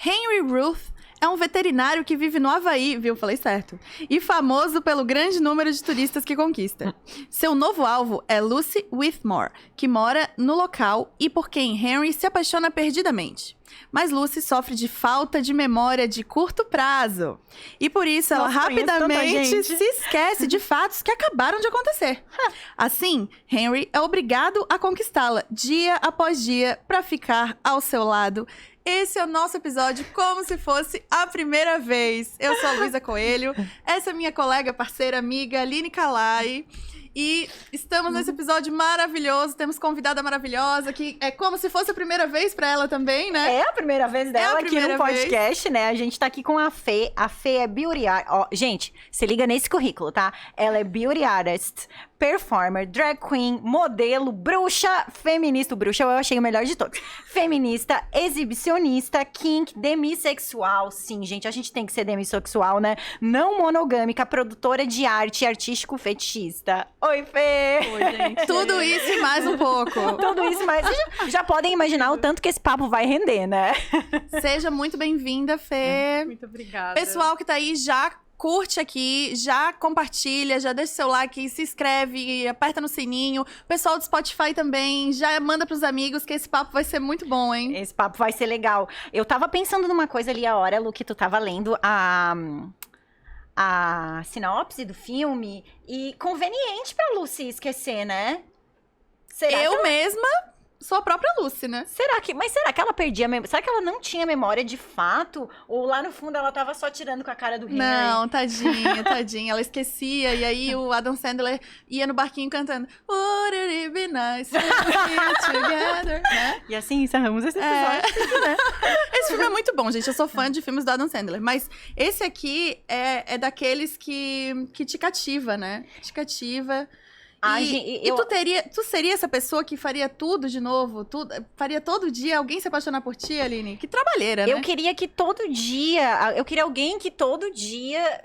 Henry Ruth é um veterinário que vive no Havaí, viu? Falei certo. E famoso pelo grande número de turistas que conquista. Seu novo alvo é Lucy Whitmore, que mora no local e por quem Henry se apaixona perdidamente. Mas Lucy sofre de falta de memória de curto prazo. E por isso ela rapidamente se esquece de fatos que acabaram de acontecer. Assim, Henry é obrigado a conquistá-la dia após dia para ficar ao seu lado. Esse é o nosso episódio como se fosse a primeira vez. Eu sou a Luísa Coelho, essa é minha colega, parceira, amiga, Aline Calai. E estamos nesse episódio maravilhoso, temos convidada maravilhosa, que é como se fosse a primeira vez pra ela também, né? É a primeira vez dela aqui no podcast, né? A gente tá aqui com a Fê. A Fê é beauty artist. Ó, gente, se liga nesse currículo, tá? Ela é beauty artist, performer, drag queen, modelo, bruxa, feminista. O bruxa eu achei o melhor de todos. Feminista, exibicionista, kink, demissexual. Sim, gente, a gente tem que ser demissexual, né? Não monogâmica, produtora de arte, artístico fetichista. Oi, Fê! Oi, gente. Tudo isso e mais um pouco. Tudo isso e mais. Vocês já podem imaginar o tanto que esse papo vai render, né? Seja muito bem-vinda, Fê. Muito obrigada. Pessoal que tá aí, já curte aqui, já compartilha, já deixa seu like, se inscreve, aperta no sininho. Pessoal do Spotify também, já manda pros amigos que esse papo vai ser muito bom, hein? Esse papo vai ser legal. Eu tava pensando numa coisa ali a hora, Lu, que tu tava lendo a sinopse do filme e conveniente pra Lucy esquecer, né? Eu mesma sou a própria Lucy, né? Mas será que ela perdia a memória? Será que ela não tinha memória de fato? Ou lá no fundo ela tava só tirando com a cara do Henry? Não, tadinha. Ela esquecia. E aí o Adam Sandler ia no barquinho cantando Would it be nice to be together, né? E assim encerramos esse episódio, né? Esse filme é muito bom, gente. Eu sou fã de filmes do Adam Sandler. Mas esse aqui é daqueles que te cativa, né? Te cativa. Tu seria essa pessoa que faria tudo de novo? Faria todo dia alguém se apaixonar por ti, Aline? Que trabalheira, né? Eu queria alguém que todo dia...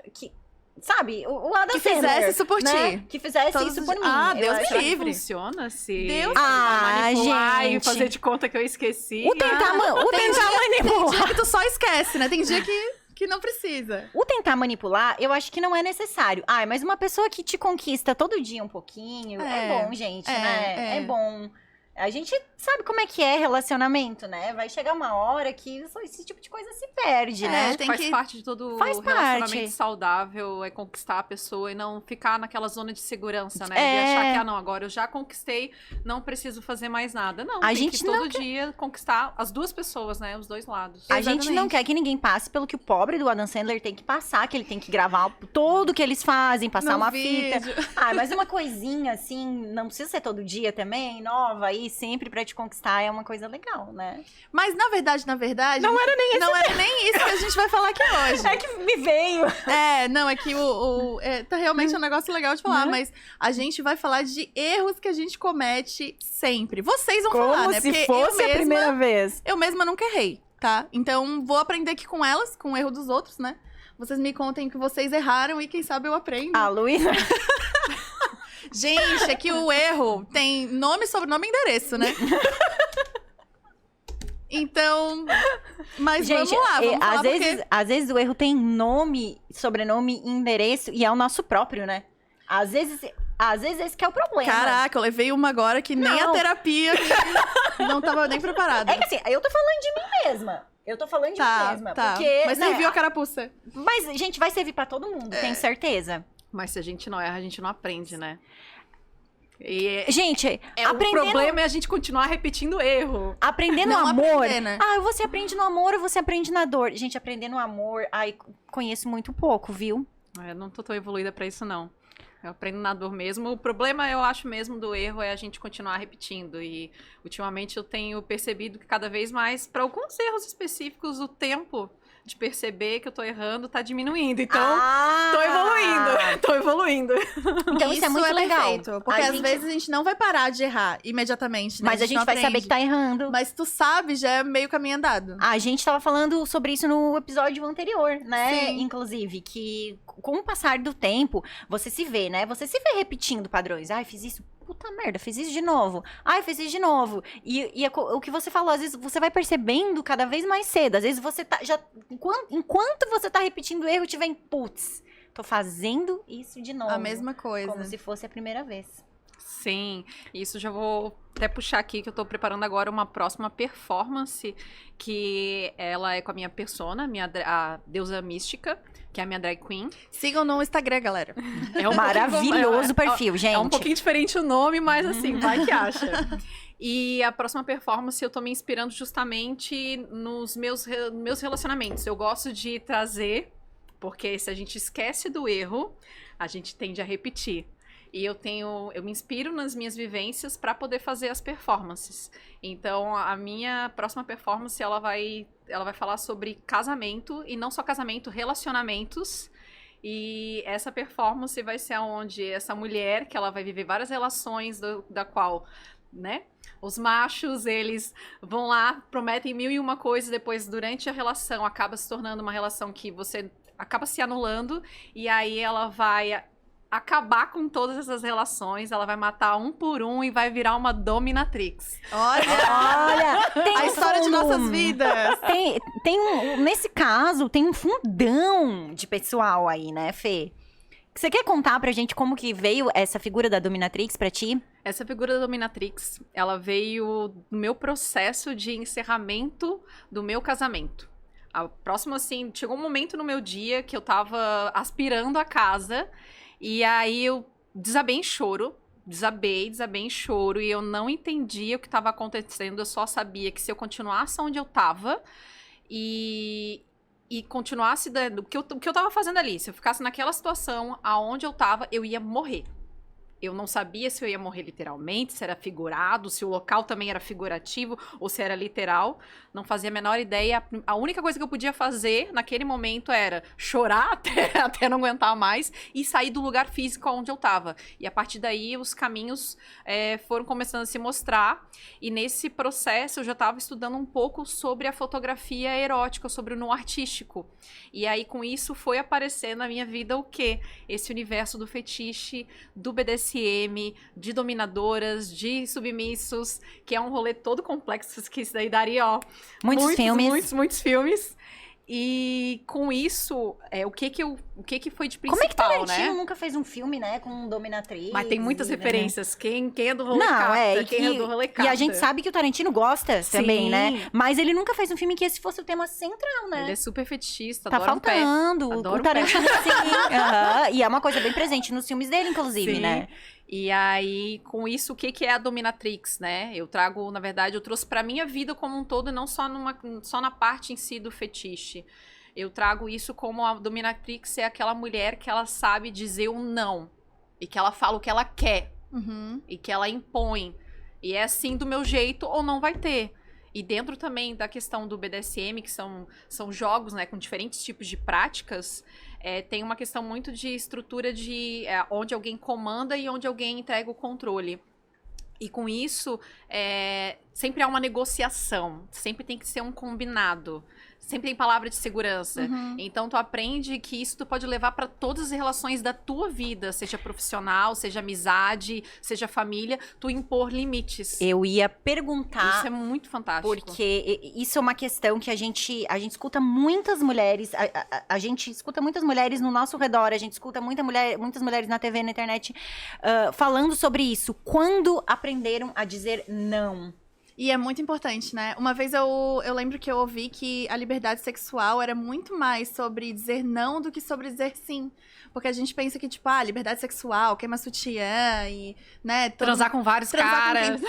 Sabe, o Adam que fizesse Sandler, isso por né? ti. Que fizesse isso por mim. Deus me livre. Funciona se Deus manipular gente. e fazer de conta que eu esqueci. Tentar manipular. Tem dia que tu só esquece, né? Tem dia que não precisa. O tentar manipular, eu acho que não é necessário. Mas uma pessoa que te conquista todo dia um pouquinho, é bom, gente, né? É bom. A gente sabe como é que é relacionamento, né? Vai chegar uma hora que esse tipo de coisa se perde, né? Faz parte de todo relacionamento saudável, é conquistar a pessoa e não ficar naquela zona de segurança, né? De achar que, agora eu já conquistei, não preciso fazer mais nada. Não, tem que todo dia conquistar as duas pessoas, né? Os dois lados. A gente não quer que ninguém passe pelo que o pobre do Adam Sandler tem que passar, que ele tem que gravar tudo que eles fazem, passar uma fita. Mas uma coisinha assim, não precisa ser todo dia também, nova aí, sempre pra te conquistar, é uma coisa legal, né? Mas, na verdade... Não era nem isso que a gente vai falar aqui hoje. É que me veio. É que tá realmente um negócio legal de falar, mas a gente vai falar de erros que a gente comete sempre. Vocês vão falar, né? Como se fosse a primeira vez. Eu mesma nunca errei, tá? Então, vou aprender aqui com elas, com o erro dos outros, né? Vocês me contem que vocês erraram e quem sabe eu aprendo. Luísa... Gente, aqui o erro tem nome, sobrenome e endereço, né? Então, mas gente, vamos lá, vamos falar às vezes o erro tem nome, sobrenome e endereço e é o nosso próprio, né? Às vezes esse que é o problema. Caraca, eu levei uma agora que nem a terapia não tava nem preparada. É que assim, eu tô falando de mim mesma. Eu tô falando de mim mesma. Porque, mas serviu a carapuça. Mas, gente, vai servir pra todo mundo, tenho certeza. Mas se a gente não erra, a gente não aprende, né? Gente, o problema é a gente continuar repetindo o erro. Aprender no amor. Né? Você aprende no amor ou você aprende na dor? Gente, aprender no amor, conheço muito pouco, viu? Eu não tô tão evoluída pra isso, não. Eu aprendo na dor mesmo. O problema, eu acho mesmo, do erro é a gente continuar repetindo. E, ultimamente, eu tenho percebido que cada vez mais, para alguns erros específicos, o tempo de perceber que eu tô errando tá diminuindo. Então, tô evoluindo. Então isso é muito legal. Perfeito, porque às vezes a gente não vai parar de errar imediatamente, né? Mas a gente vai saber que tá errando. Mas tu sabe, já é meio caminho andado. A gente tava falando sobre isso no episódio anterior, né? Sim. Inclusive, que com o passar do tempo, você se vê, né? Você se vê repetindo padrões. Fiz isso puta merda, fiz isso de novo. Ai, fiz isso de novo. E o que você falou, às vezes você vai percebendo cada vez mais cedo. Às vezes você tá já... Enquanto você tá repetindo o erro, te vem, putz, tô fazendo isso de novo. A mesma coisa. Como se fosse a primeira vez. Sim, isso já vou até puxar aqui, que eu tô preparando agora uma próxima performance, que ela é com a minha persona, a deusa mística, que é a minha drag queen. Sigam no Instagram, galera. É um maravilhoso perfil, gente. É um pouquinho diferente o nome, mas assim, vai que acha. E a próxima performance eu tô me inspirando justamente nos meus relacionamentos. Eu gosto de trazer, porque se a gente esquece do erro, a gente tende a repetir. E eu me inspiro nas minhas vivências para poder fazer as performances. Então, a minha próxima performance, ela vai falar sobre casamento, e não só casamento, relacionamentos. E essa performance vai ser onde essa mulher, que ela vai viver várias relações, da qual, né, os machos, eles vão lá, prometem 1001 coisas, depois, durante a relação, acaba se tornando uma relação que você acaba se anulando, e aí ela vai acabar com todas essas relações, ela vai matar um por um e vai virar uma dominatrix. Olha, tem a história de nossas vidas. Nesse caso, tem um fundão de pessoal aí, né, Fê? Você quer contar pra gente como que veio essa figura da dominatrix pra ti? Essa figura da dominatrix, ela veio no meu processo de encerramento do meu casamento. A próxima, assim, chegou um momento no meu dia que eu tava aspirando a casa. E aí eu desabei em choro, desabei em choro, e eu não entendia o que estava acontecendo, eu só sabia que se eu continuasse onde eu estava e continuasse o que eu estava fazendo ali, se eu ficasse naquela situação aonde eu estava, eu ia morrer. Eu não sabia se eu ia morrer literalmente, se era figurado, se o local também era figurativo ou se era literal. Não fazia a menor ideia. A única coisa que eu podia fazer naquele momento era chorar até não aguentar mais e sair do lugar físico onde eu estava. E a partir daí os caminhos foram começando a se mostrar. E nesse processo eu já estava estudando um pouco sobre a fotografia erótica, sobre o nu artístico. E aí com isso foi aparecer na minha vida o quê? Esse universo do fetiche, do BDSM, de dominadoras, de submissos, que é um rolê todo complexo, que isso daí daria, ó, muitos filmes. E com isso, o que foi de principal, como é que Tarantino né? nunca fez um filme, né, com dominatrix? Mas tem muitas referências. Quem é do rolê Não, capta, quem é do rolê capta. E a gente sabe que o Tarantino gosta também, né? Mas ele nunca fez um filme que esse fosse o tema central, né? Ele é super fetichista, tá adora faltando. Um pé. Adoro o Tarantino, sim. E é uma coisa bem presente nos filmes dele, inclusive, sim. né? E aí, com isso, o que é a dominatrix, né? Eu trago, na verdade, eu trouxe pra minha vida como um todo, e não só na parte em si do fetiche. Eu trago isso como a dominatrix é aquela mulher que ela sabe dizer um não. E que ela fala o que ela quer. Uhum. E que ela impõe. E é assim do meu jeito ou não vai ter. E dentro também da questão do BDSM, que são jogos, né, com diferentes tipos de práticas, tem uma questão muito de estrutura de onde alguém comanda e onde alguém entrega o controle. E com isso, sempre há uma negociação, sempre tem que ser um combinado. Sempre tem palavra de segurança. Uhum. Então, tu aprende que isso tu pode levar para todas as relações da tua vida, seja profissional, seja amizade, seja família, tu impor limites. Eu ia perguntar... Isso é muito fantástico. Porque isso é uma questão que a gente escuta muitas mulheres, a gente escuta muitas mulheres no nosso redor, a gente escuta muitas mulheres na TV, na internet, falando sobre isso. Quando aprenderam a dizer não? E é muito importante, né? Uma vez eu lembro que eu ouvi que a liberdade sexual era muito mais sobre dizer não do que sobre dizer sim. Porque a gente pensa que, tipo, liberdade sexual, queima sutiã e, né? Transar com vários caras.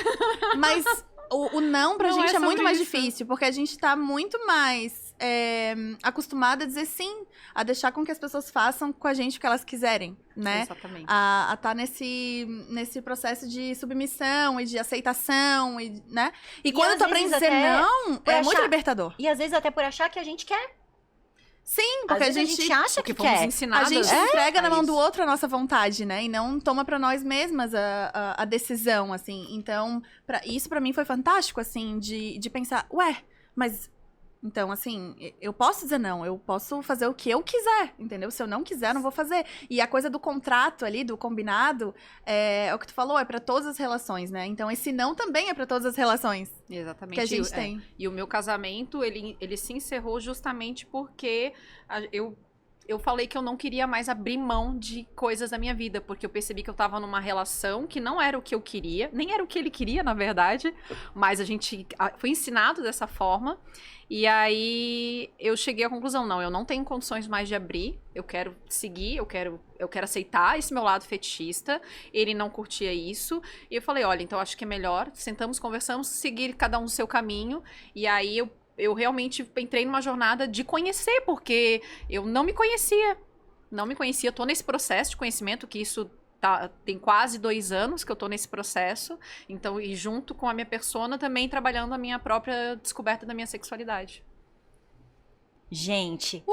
Mas o não pra Não gente é muito mais isso. difícil, porque a gente tá muito mais acostumada a dizer sim, a deixar com que as pessoas façam com a gente o que elas quiserem, né? Exatamente. A tá nesse processo de submissão e de aceitação, né? E quando tu aprende a dizer não, é muito libertador. E às vezes até por achar que a gente quer. Sim, porque a gente acha que fomos quer. ensinadas a gente entrega na mão isso. do outro a nossa vontade, né? E não toma pra nós mesmas a decisão, assim. Então, isso pra mim foi fantástico, assim, de pensar, ué, mas Então, assim, eu posso dizer não, eu posso fazer o que eu quiser, entendeu? Se eu não quiser, eu não vou fazer. E a coisa do contrato ali, do combinado, é o que tu falou, é pra todas as relações, né? Então, esse não também é pra todas as relações Exatamente. que a gente tem. E o meu casamento, ele se encerrou justamente porque eu falei que eu não queria mais abrir mão de coisas da minha vida, porque eu percebi que eu tava numa relação que não era o que eu queria, nem era o que ele queria, na verdade, mas a gente foi ensinado dessa forma. E aí eu cheguei à conclusão, não, eu não tenho condições mais de abrir, eu quero seguir, eu quero aceitar esse meu lado fetichista, ele não curtia isso, e eu falei, olha, então acho que é melhor, sentamos, conversamos, seguir cada um o seu caminho, e aí eu realmente entrei numa jornada de conhecer, porque eu não me conhecia, tô nesse processo de conhecimento, que isso tem quase 2 anos que eu tô nesse processo, então, e junto com a minha persona também trabalhando a minha própria descoberta da minha sexualidade. Gente.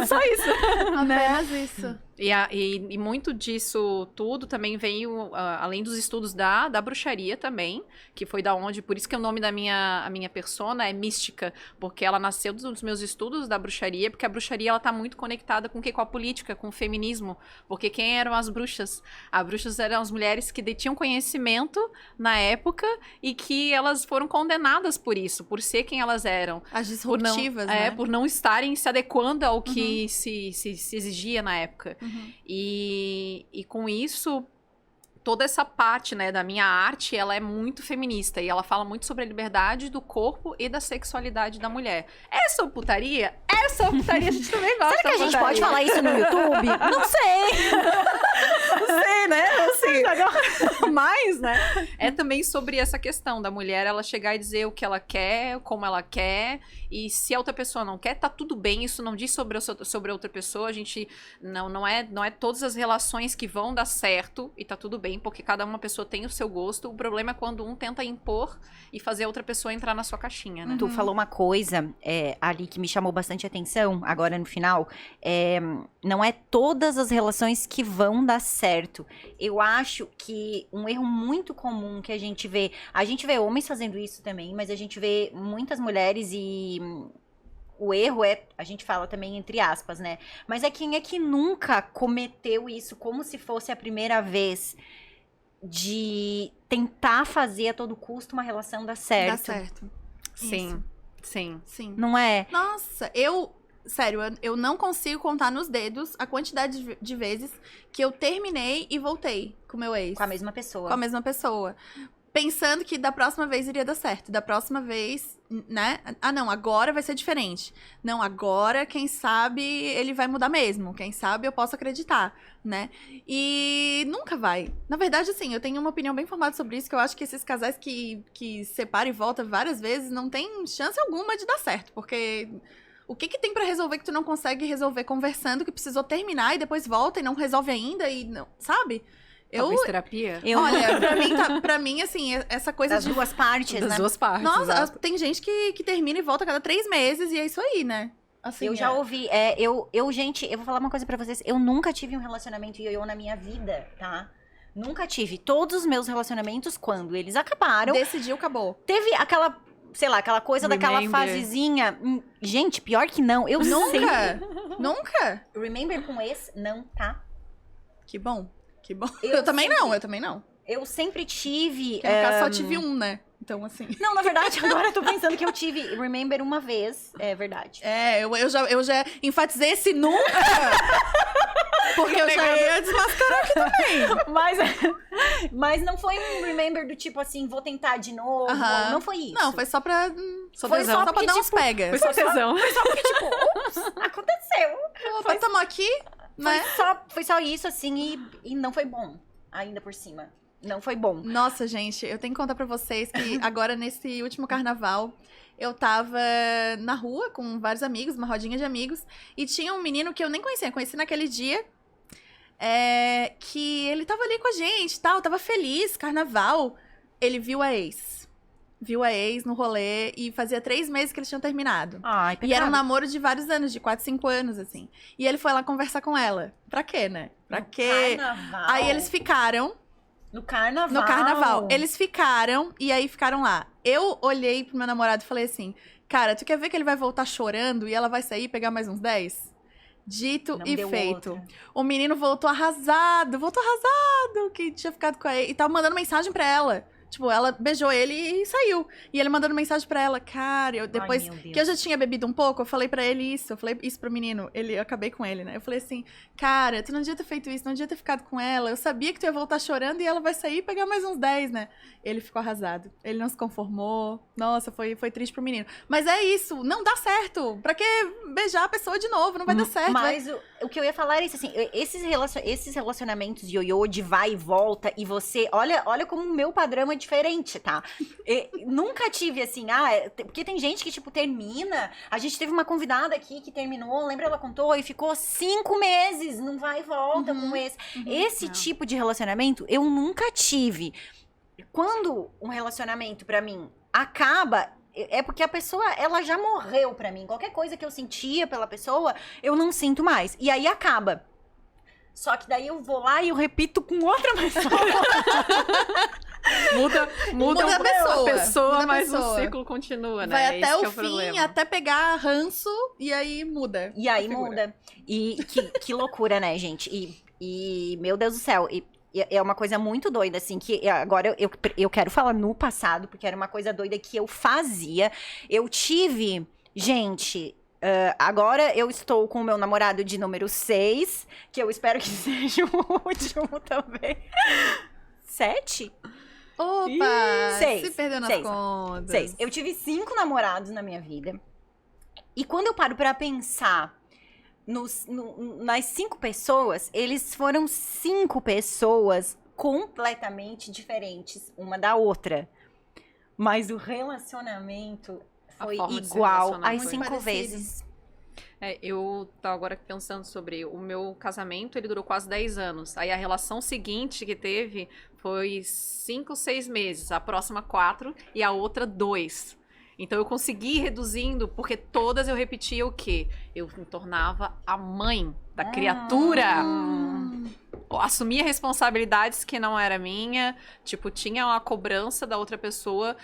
Só isso. Apenas isso. E muito disso tudo também veio, além dos estudos da bruxaria também, que foi da onde, por isso que o nome a minha persona é mística, porque ela nasceu dos meus estudos da bruxaria, porque a bruxaria ela tá muito conectada com o quê? Com a política, com o feminismo, porque quem eram as bruxas? As bruxas eram as mulheres que detinham conhecimento na época e que elas foram condenadas por isso, por ser quem elas eram. As disruptivas, né? Por não estarem se adequando ao que se exigia na época. E com isso, toda essa parte, né, da minha arte, ela é muito feminista. E ela fala muito sobre a liberdade do corpo e da sexualidade da mulher. Essa putaria a gente também gosta. Será que a gente pode falar isso no YouTube? Não sei. Não sei, né? Assim, mas, né? É também sobre essa questão da mulher, ela chegar e dizer o que ela quer, como ela quer. E se a outra pessoa não quer, tá tudo bem. Isso não diz sobre a outra pessoa. A gente não é todas as relações que vão dar certo e tá tudo bem, porque cada uma pessoa tem o seu gosto. O problema é quando um tenta impor e fazer a outra pessoa entrar na sua caixinha, né? Tu falou uma coisa ali que me chamou bastante atenção, agora no final. Não é todas as relações que vão dar certo. Eu acho que um erro muito comum que a gente vê homens fazendo isso também, mas a gente vê muitas mulheres e o erro a gente fala também entre aspas, né? Mas é quem é que nunca cometeu isso como se fosse a primeira vez de tentar fazer a todo custo uma relação dar certo. Dá certo. Sim, Sim. Não é? Nossa, sério, eu não consigo contar nos dedos a quantidade de vezes que eu terminei e voltei com o meu ex. Com a mesma pessoa. Com a mesma pessoa. Pensando que da próxima vez iria dar certo. Da próxima vez, né? Ah, não, agora vai ser diferente. Não, agora, quem sabe, ele vai mudar mesmo. Quem sabe eu posso acreditar, né? E nunca vai. Na verdade, assim, eu tenho uma opinião bem formada sobre isso, que eu acho que esses casais que separam e voltam várias vezes não tem chance alguma de dar certo. Porque o que tem pra resolver que tu não consegue resolver conversando, que precisou terminar e depois volta e não resolve ainda e não, sabe? Talvez terapia? Olha, pra mim, assim, essa coisa das duas partes, né? Das duas partes, Nossa, exato. tem gente que termina e volta a cada 3 meses e é isso aí, né? Assim, eu já ouvi, gente, eu vou falar uma coisa pra vocês, eu nunca tive um relacionamento ioiô na minha vida, tá? Nunca tive. Todos os meus relacionamentos, quando eles acabaram... Decidiu, acabou. Teve aquela, sei lá, aquela coisa daquela fasezinha... Gente, pior que não, eu Nunca? Nunca? Remember com ex, não, tá? Que bom. Que bom. Eu também não. Eu sempre tive... Porque no caso só tive um, né? Então, assim... Não, na verdade, agora eu tô pensando que eu tive Remember uma vez. É verdade. Eu já enfatizei esse nunca. Porque eu já ia desmascarar aqui também. Mas não foi um Remember do tipo assim, vou tentar de novo. Não foi isso. Não, foi só pra... Foi só pra dar uns pega. Foi só tesão. Foi só porque, tipo, ups, aconteceu. Estamos aqui, né? Foi só isso, assim, e não foi bom. Ainda por cima. Não foi bom. Nossa, gente, eu tenho que contar pra vocês que agora, nesse último carnaval, eu tava na rua com vários amigos, uma rodinha de amigos, e tinha um menino que eu nem conheci naquele dia, que ele tava ali com a gente e tal, tava feliz, carnaval. Ele viu a ex no rolê e fazia 3 meses que eles tinham terminado. Ai, pecado. E era um namoro de vários anos, de 4, 5 anos, assim. E ele foi lá conversar com ela. Pra quê, né? Pra quê? Carnaval. Aí eles ficaram. No carnaval. No carnaval. Eles ficaram, e aí ficaram lá. Eu olhei pro meu namorado e falei assim, cara, tu quer ver que ele vai voltar chorando e ela vai sair e pegar mais uns 10? Dito Não e deu feito. outra. O menino voltou arrasado, que tinha ficado com ele. E tava mandando mensagem pra ela. Tipo, ela beijou ele e saiu. E ele mandando mensagem pra ela. Cara, depois meu Deus. que eu já tinha bebido um pouco, eu falei pra ele isso. Eu falei isso pro menino. Eu acabei com ele, né? Eu falei assim, cara, tu não devia ter feito isso, não devia ter ficado com ela. Eu sabia que tu ia voltar chorando e ela vai sair e pegar mais uns 10, né? Ele ficou arrasado. Ele não se conformou. Nossa, foi triste pro menino. Mas é isso, não dá certo. Pra que beijar a pessoa de novo? Não vai dar certo. Mas o que eu ia falar é isso, assim, esses relacionamentos ioiô de vai e volta, e você, olha como o meu padrão é diferente, tá? Nunca tive assim, porque tem gente que, tipo, termina, a gente teve uma convidada aqui que terminou, lembra, ela contou, e ficou 5 meses, não vai e volta com esse. Esse tipo de relacionamento eu nunca tive. Quando um relacionamento, pra mim, acaba, é porque a pessoa, ela já morreu pra mim. Qualquer coisa que eu sentia pela pessoa, eu não sinto mais. E aí acaba. Só que daí eu vou lá e eu repito com outra pessoa. Muda a pessoa, muda a mas pessoa. o ciclo continua, né? Vai É até isso que é o fim, problema. até pegar ranço, e aí muda. E aí a figura. muda. E que loucura, né, gente? E meu Deus do céu, é uma coisa muito doida, assim, que agora eu quero falar no passado, porque era uma coisa doida que eu fazia. Eu tive, gente, agora eu estou com o meu namorado de número 6, que eu espero que seja o último também. 7? Opa! Seis. Se perdeu nas Seis. contas. 6. Eu tive 5 namorados na minha vida. E quando eu paro pra pensar nas 5 pessoas, eles foram 5 pessoas completamente diferentes uma da outra. Mas o relacionamento foi forma de se igual relacionar às foi 5 parecido. vezes. Eu tô agora pensando sobre o meu casamento, ele durou quase 10 anos. Aí a relação seguinte que teve foi 5, 6 meses. A próxima 4 e a outra 2. Então eu consegui ir reduzindo, porque todas eu repetia o quê? Eu me tornava a mãe da criatura. Assumia responsabilidades que não era minha. Tipo, tinha uma cobrança da outra pessoa.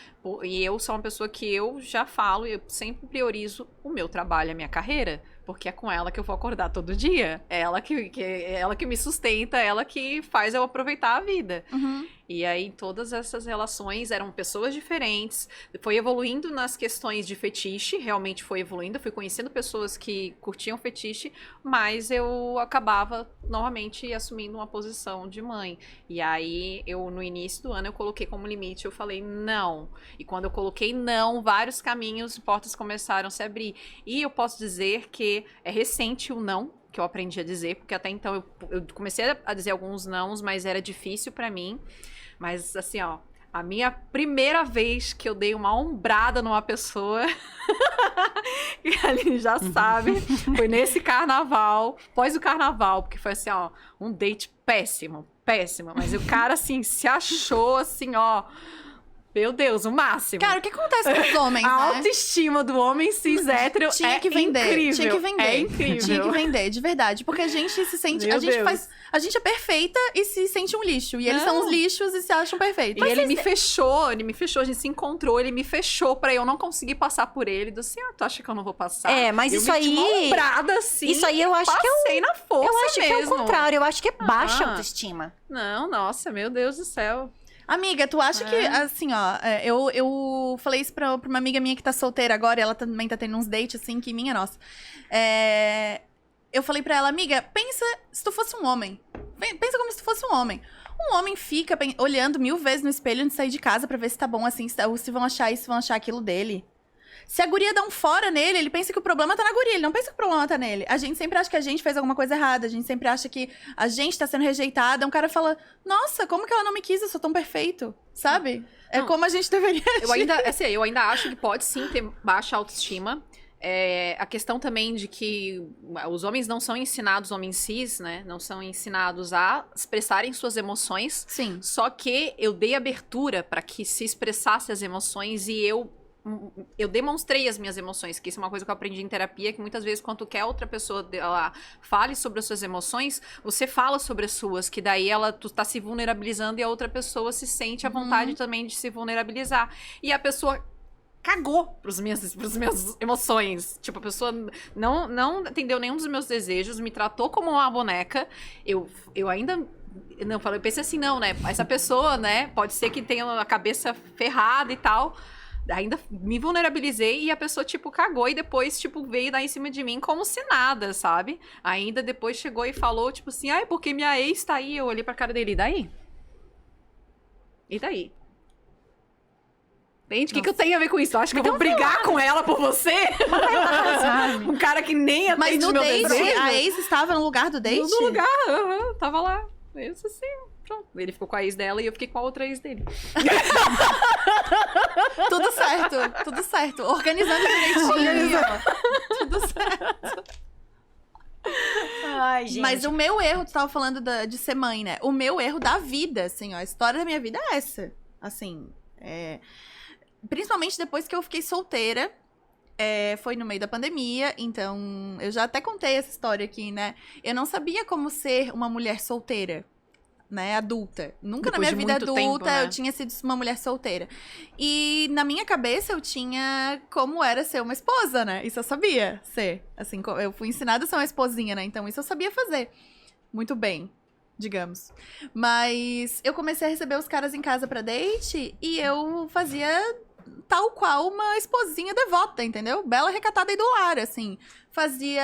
E eu sou uma pessoa que eu já falo, eu sempre priorizo o meu trabalho, a minha carreira. Porque é com ela que eu vou acordar todo dia. É ela que me sustenta, é ela que faz eu aproveitar a vida. Uhum. E aí, todas essas relações eram pessoas diferentes. Foi evoluindo nas questões de fetiche, realmente foi evoluindo. Eu fui conhecendo pessoas que curtiam fetiche, mas eu acabava, novamente, assumindo uma posição de mãe. E aí, no início do ano, eu coloquei como limite, eu falei não. E quando eu coloquei não, vários caminhos, portas começaram a se abrir. E eu posso dizer que é recente o não, que eu aprendi a dizer, porque até então eu comecei a dizer alguns nãos, mas era difícil pra mim. Mas assim, ó, a minha primeira vez que eu dei uma ombrada numa pessoa, e a Aline já sabe, foi nesse carnaval, pós o carnaval, porque foi assim, ó, um date péssimo, mas o cara assim, se achou assim, ó, meu Deus, o máximo. Cara, o que acontece com os homens, A né? autoestima do homem cis hétero Tinha que vender, incrível. tinha que vender. É incrível. Tinha que vender, de verdade. Porque a gente se sente. Meu A gente Deus. a gente é perfeita e se sente um lixo. E eles Não. são os lixos e se acham perfeitos. E ele me fechou, a gente se encontrou, ele me fechou pra eu não conseguir passar por ele. Do assim, tu acha que eu não vou passar? Mas eu isso meti uma aí... ombrada, assim, Isso aí eu acho que passei na força Eu acho que é o mesmo. contrário, eu acho que é baixa Ah. autoestima. Não, nossa, meu Deus do céu. Amiga, tu acha que, assim, ó, eu falei isso pra uma amiga minha que tá solteira agora, e ela também tá tendo uns dates, assim, que minha nossa. Eu falei pra ela, amiga, pensa se tu fosse um homem. Pensa como se tu fosse um homem. Um homem fica olhando 1000 vezes no espelho antes de sair de casa pra ver se tá bom assim, se vão achar isso, se vão achar aquilo dele. Se a guria dá um fora nele, ele pensa que o problema tá na guria, ele não pensa que o problema tá nele. A gente sempre acha que a gente fez alguma coisa errada, a gente sempre acha que a gente tá sendo rejeitada. Um cara fala, nossa, como que ela não me quis? Eu sou tão perfeito, sabe? É Não. como a gente deveria agir. Eu ainda acho que pode sim ter baixa autoestima. A questão também de que os homens não são ensinados, homens cis, né? Não são ensinados a expressarem suas emoções. Sim. Só que eu dei abertura para que se expressasse as emoções e eu eu demonstrei as minhas emoções, que isso é uma coisa que eu aprendi em terapia, que muitas vezes quando tu quer outra pessoa ela fale sobre as suas emoções, você fala sobre as suas, que daí tu tá se vulnerabilizando e a outra pessoa se sente à vontade também de se vulnerabilizar. E a pessoa cagou pros minhas emoções. Tipo, a pessoa não atendeu nenhum dos meus desejos, me tratou como uma boneca. Eu ainda... Não, eu pensei assim, não, né? Essa pessoa, né? Pode ser que tenha a cabeça ferrada e tal. Ainda me vulnerabilizei e a pessoa, tipo, cagou e depois, tipo, veio dar em cima de mim como se nada, sabe? Ainda depois chegou e falou, tipo assim, ai, porque minha ex tá aí. Eu olhei pra cara dele, e daí? E daí? Entende? O que eu tenho a ver com isso? Eu acho que eu vou brigar com ela por você? Um cara que nem atende Mas no meu date, desejo. a ex estava no lugar do date? No lugar, tava lá. Isso assim, pronto. Ele ficou com a ex dela e eu fiquei com a outra ex dele. Tudo certo. Organizando direitinho. Tudo certo. Ai, gente. Mas o meu erro, tu tava falando de ser mãe, né? O meu erro da vida, assim, ó. A história da minha vida é essa. Assim, principalmente depois que eu fiquei solteira. Foi no meio da pandemia, então eu já até contei essa história aqui, né? Eu não sabia como ser uma mulher solteira, né? Adulta. Nunca Depois na minha vida muito adulta tempo, né? eu tinha sido uma mulher solteira. E na minha cabeça eu tinha como era ser uma esposa, né? Isso eu sabia ser. Assim, eu fui ensinada a ser uma esposinha, né? Então isso eu sabia fazer. Muito bem, digamos. Mas eu comecei a receber os caras em casa pra date e eu fazia tal qual uma esposinha devota, entendeu? Bela, recatada e do lar, assim. Fazia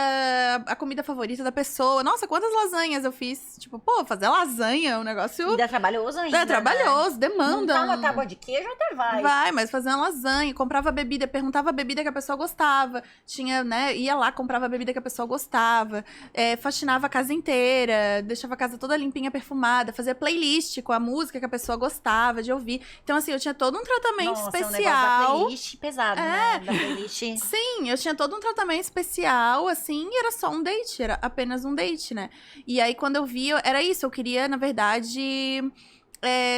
a comida favorita da pessoa. Nossa, quantas lasanhas eu fiz. Tipo, pô, fazer lasanha é um negócio... E dá trabalhoso ainda, É trabalhoso, né? demanda. Montar uma tábua de queijo até vai. Vai, mas fazer uma lasanha, comprava bebida, perguntava a bebida que a pessoa gostava. Tinha, né, ia lá, comprava a bebida que a pessoa gostava. Faxinava a casa inteira, deixava a casa toda limpinha, perfumada. Fazia playlist com a música que a pessoa gostava de ouvir. Então, assim, eu tinha todo um tratamento especial. Um negócio da playlist pesado, né? Da playlist. Sim, eu tinha todo um tratamento especial, assim, e era só um date, era apenas um date, né? E aí, quando eu vi, era isso, eu queria, na verdade,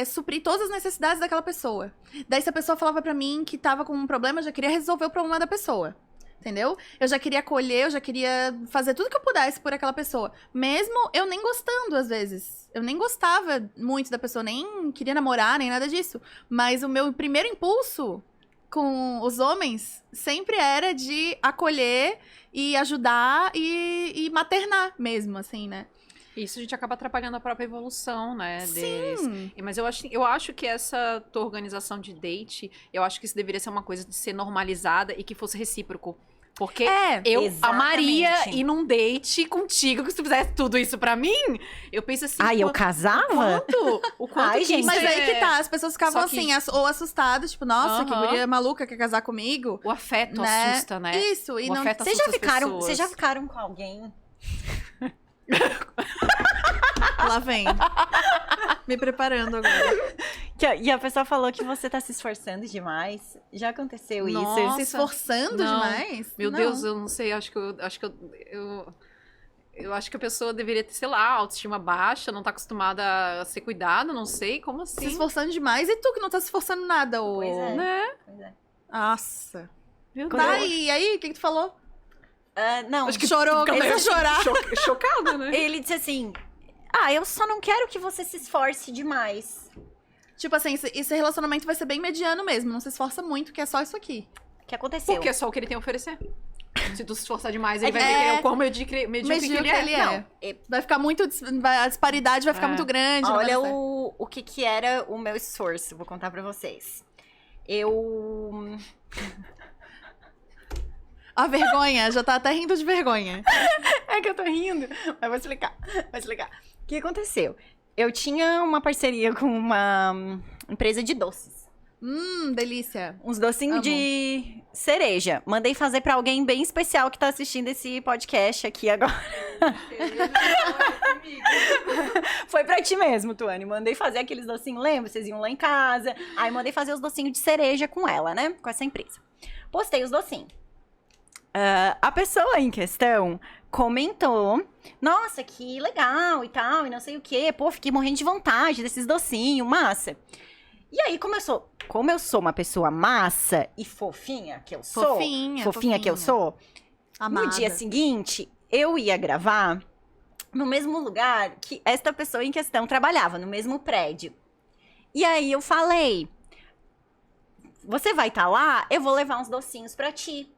suprir todas as necessidades daquela pessoa. Daí, se a pessoa falava pra mim que tava com um problema, eu já queria resolver o problema da pessoa. Entendeu? Eu já queria acolher, eu já queria fazer tudo que eu pudesse por aquela pessoa. Mesmo eu nem gostando, às vezes. Eu nem gostava muito da pessoa, nem queria namorar, nem nada disso. Mas o meu primeiro impulso com os homens sempre era de acolher e ajudar e maternar mesmo, assim, né? Isso a gente acaba atrapalhando a própria evolução, né, deles. Sim. Mas eu acho que essa tua organização de date, eu acho que isso deveria ser uma coisa de ser normalizada e que fosse recíproco. Porque eu amaria ir num date contigo, que se tu fizesse tudo isso pra mim, eu penso assim... Ai, eu casava? O quanto que gente. Mas aí que tá, as pessoas ficavam Só que- assim, ou assustadas, tipo, nossa, que guria maluca quer casar comigo. O afeto Né? assusta, né? Isso, e O não... afeto Vocês já assusta as pessoas. Vocês já ficaram com alguém? Lá vem. Me preparando agora. E a pessoa falou que você tá se esforçando demais. Já aconteceu Nossa. isso? Se esforçando Não. demais? Meu Não. Deus, eu não sei, eu acho que a pessoa deveria ter, sei lá, autoestima baixa, não tá acostumada a ser cuidada, não sei, como Se assim? esforçando demais. E tu que não tá se esforçando nada, ô... Pois é. Né? Pois é. Nossa. Meu Tá, Deus. e aí, o que tu falou? Não, Acho que Chorou, fica começou a meio chorar. Chocada, né? ele disse assim... eu só não quero que você se esforce demais. Tipo assim, esse relacionamento vai ser bem mediano mesmo. Não se esforça muito, que é só isso aqui. O que aconteceu? Porque é só o que ele tem a oferecer. Se tu se esforçar demais, ele vai É. ver que ele é o quão medíocre que ele é. Não, Vai ficar muito... A disparidade vai ficar muito grande. não vai olha dar certo. o que era o meu esforço. Vou contar pra vocês. Eu... A vergonha, já tá até rindo de vergonha. É que eu tô rindo, mas vou explicar. O que aconteceu? Eu tinha uma parceria com uma empresa de doces. Delícia. Uns docinhos Amo. de cereja. Mandei fazer pra alguém bem especial que tá assistindo esse podcast aqui agora. Foi pra ti mesmo, Tuane. Mandei fazer aqueles docinhos, lembra? Vocês iam lá em casa. Aí mandei fazer os docinhos de cereja com ela, né? Com essa empresa. Postei os docinhos. A pessoa em questão comentou, nossa, que legal e tal, e não sei o quê. Pô, fiquei morrendo de vontade desses docinhos, massa. E aí, como eu sou uma pessoa massa e fofinha que eu sou, fofinha que eu sou, Amada. no dia seguinte, eu ia gravar no mesmo lugar que esta pessoa em questão trabalhava, no mesmo prédio. E aí eu falei, você vai estar lá? Eu vou levar uns docinhos pra ti.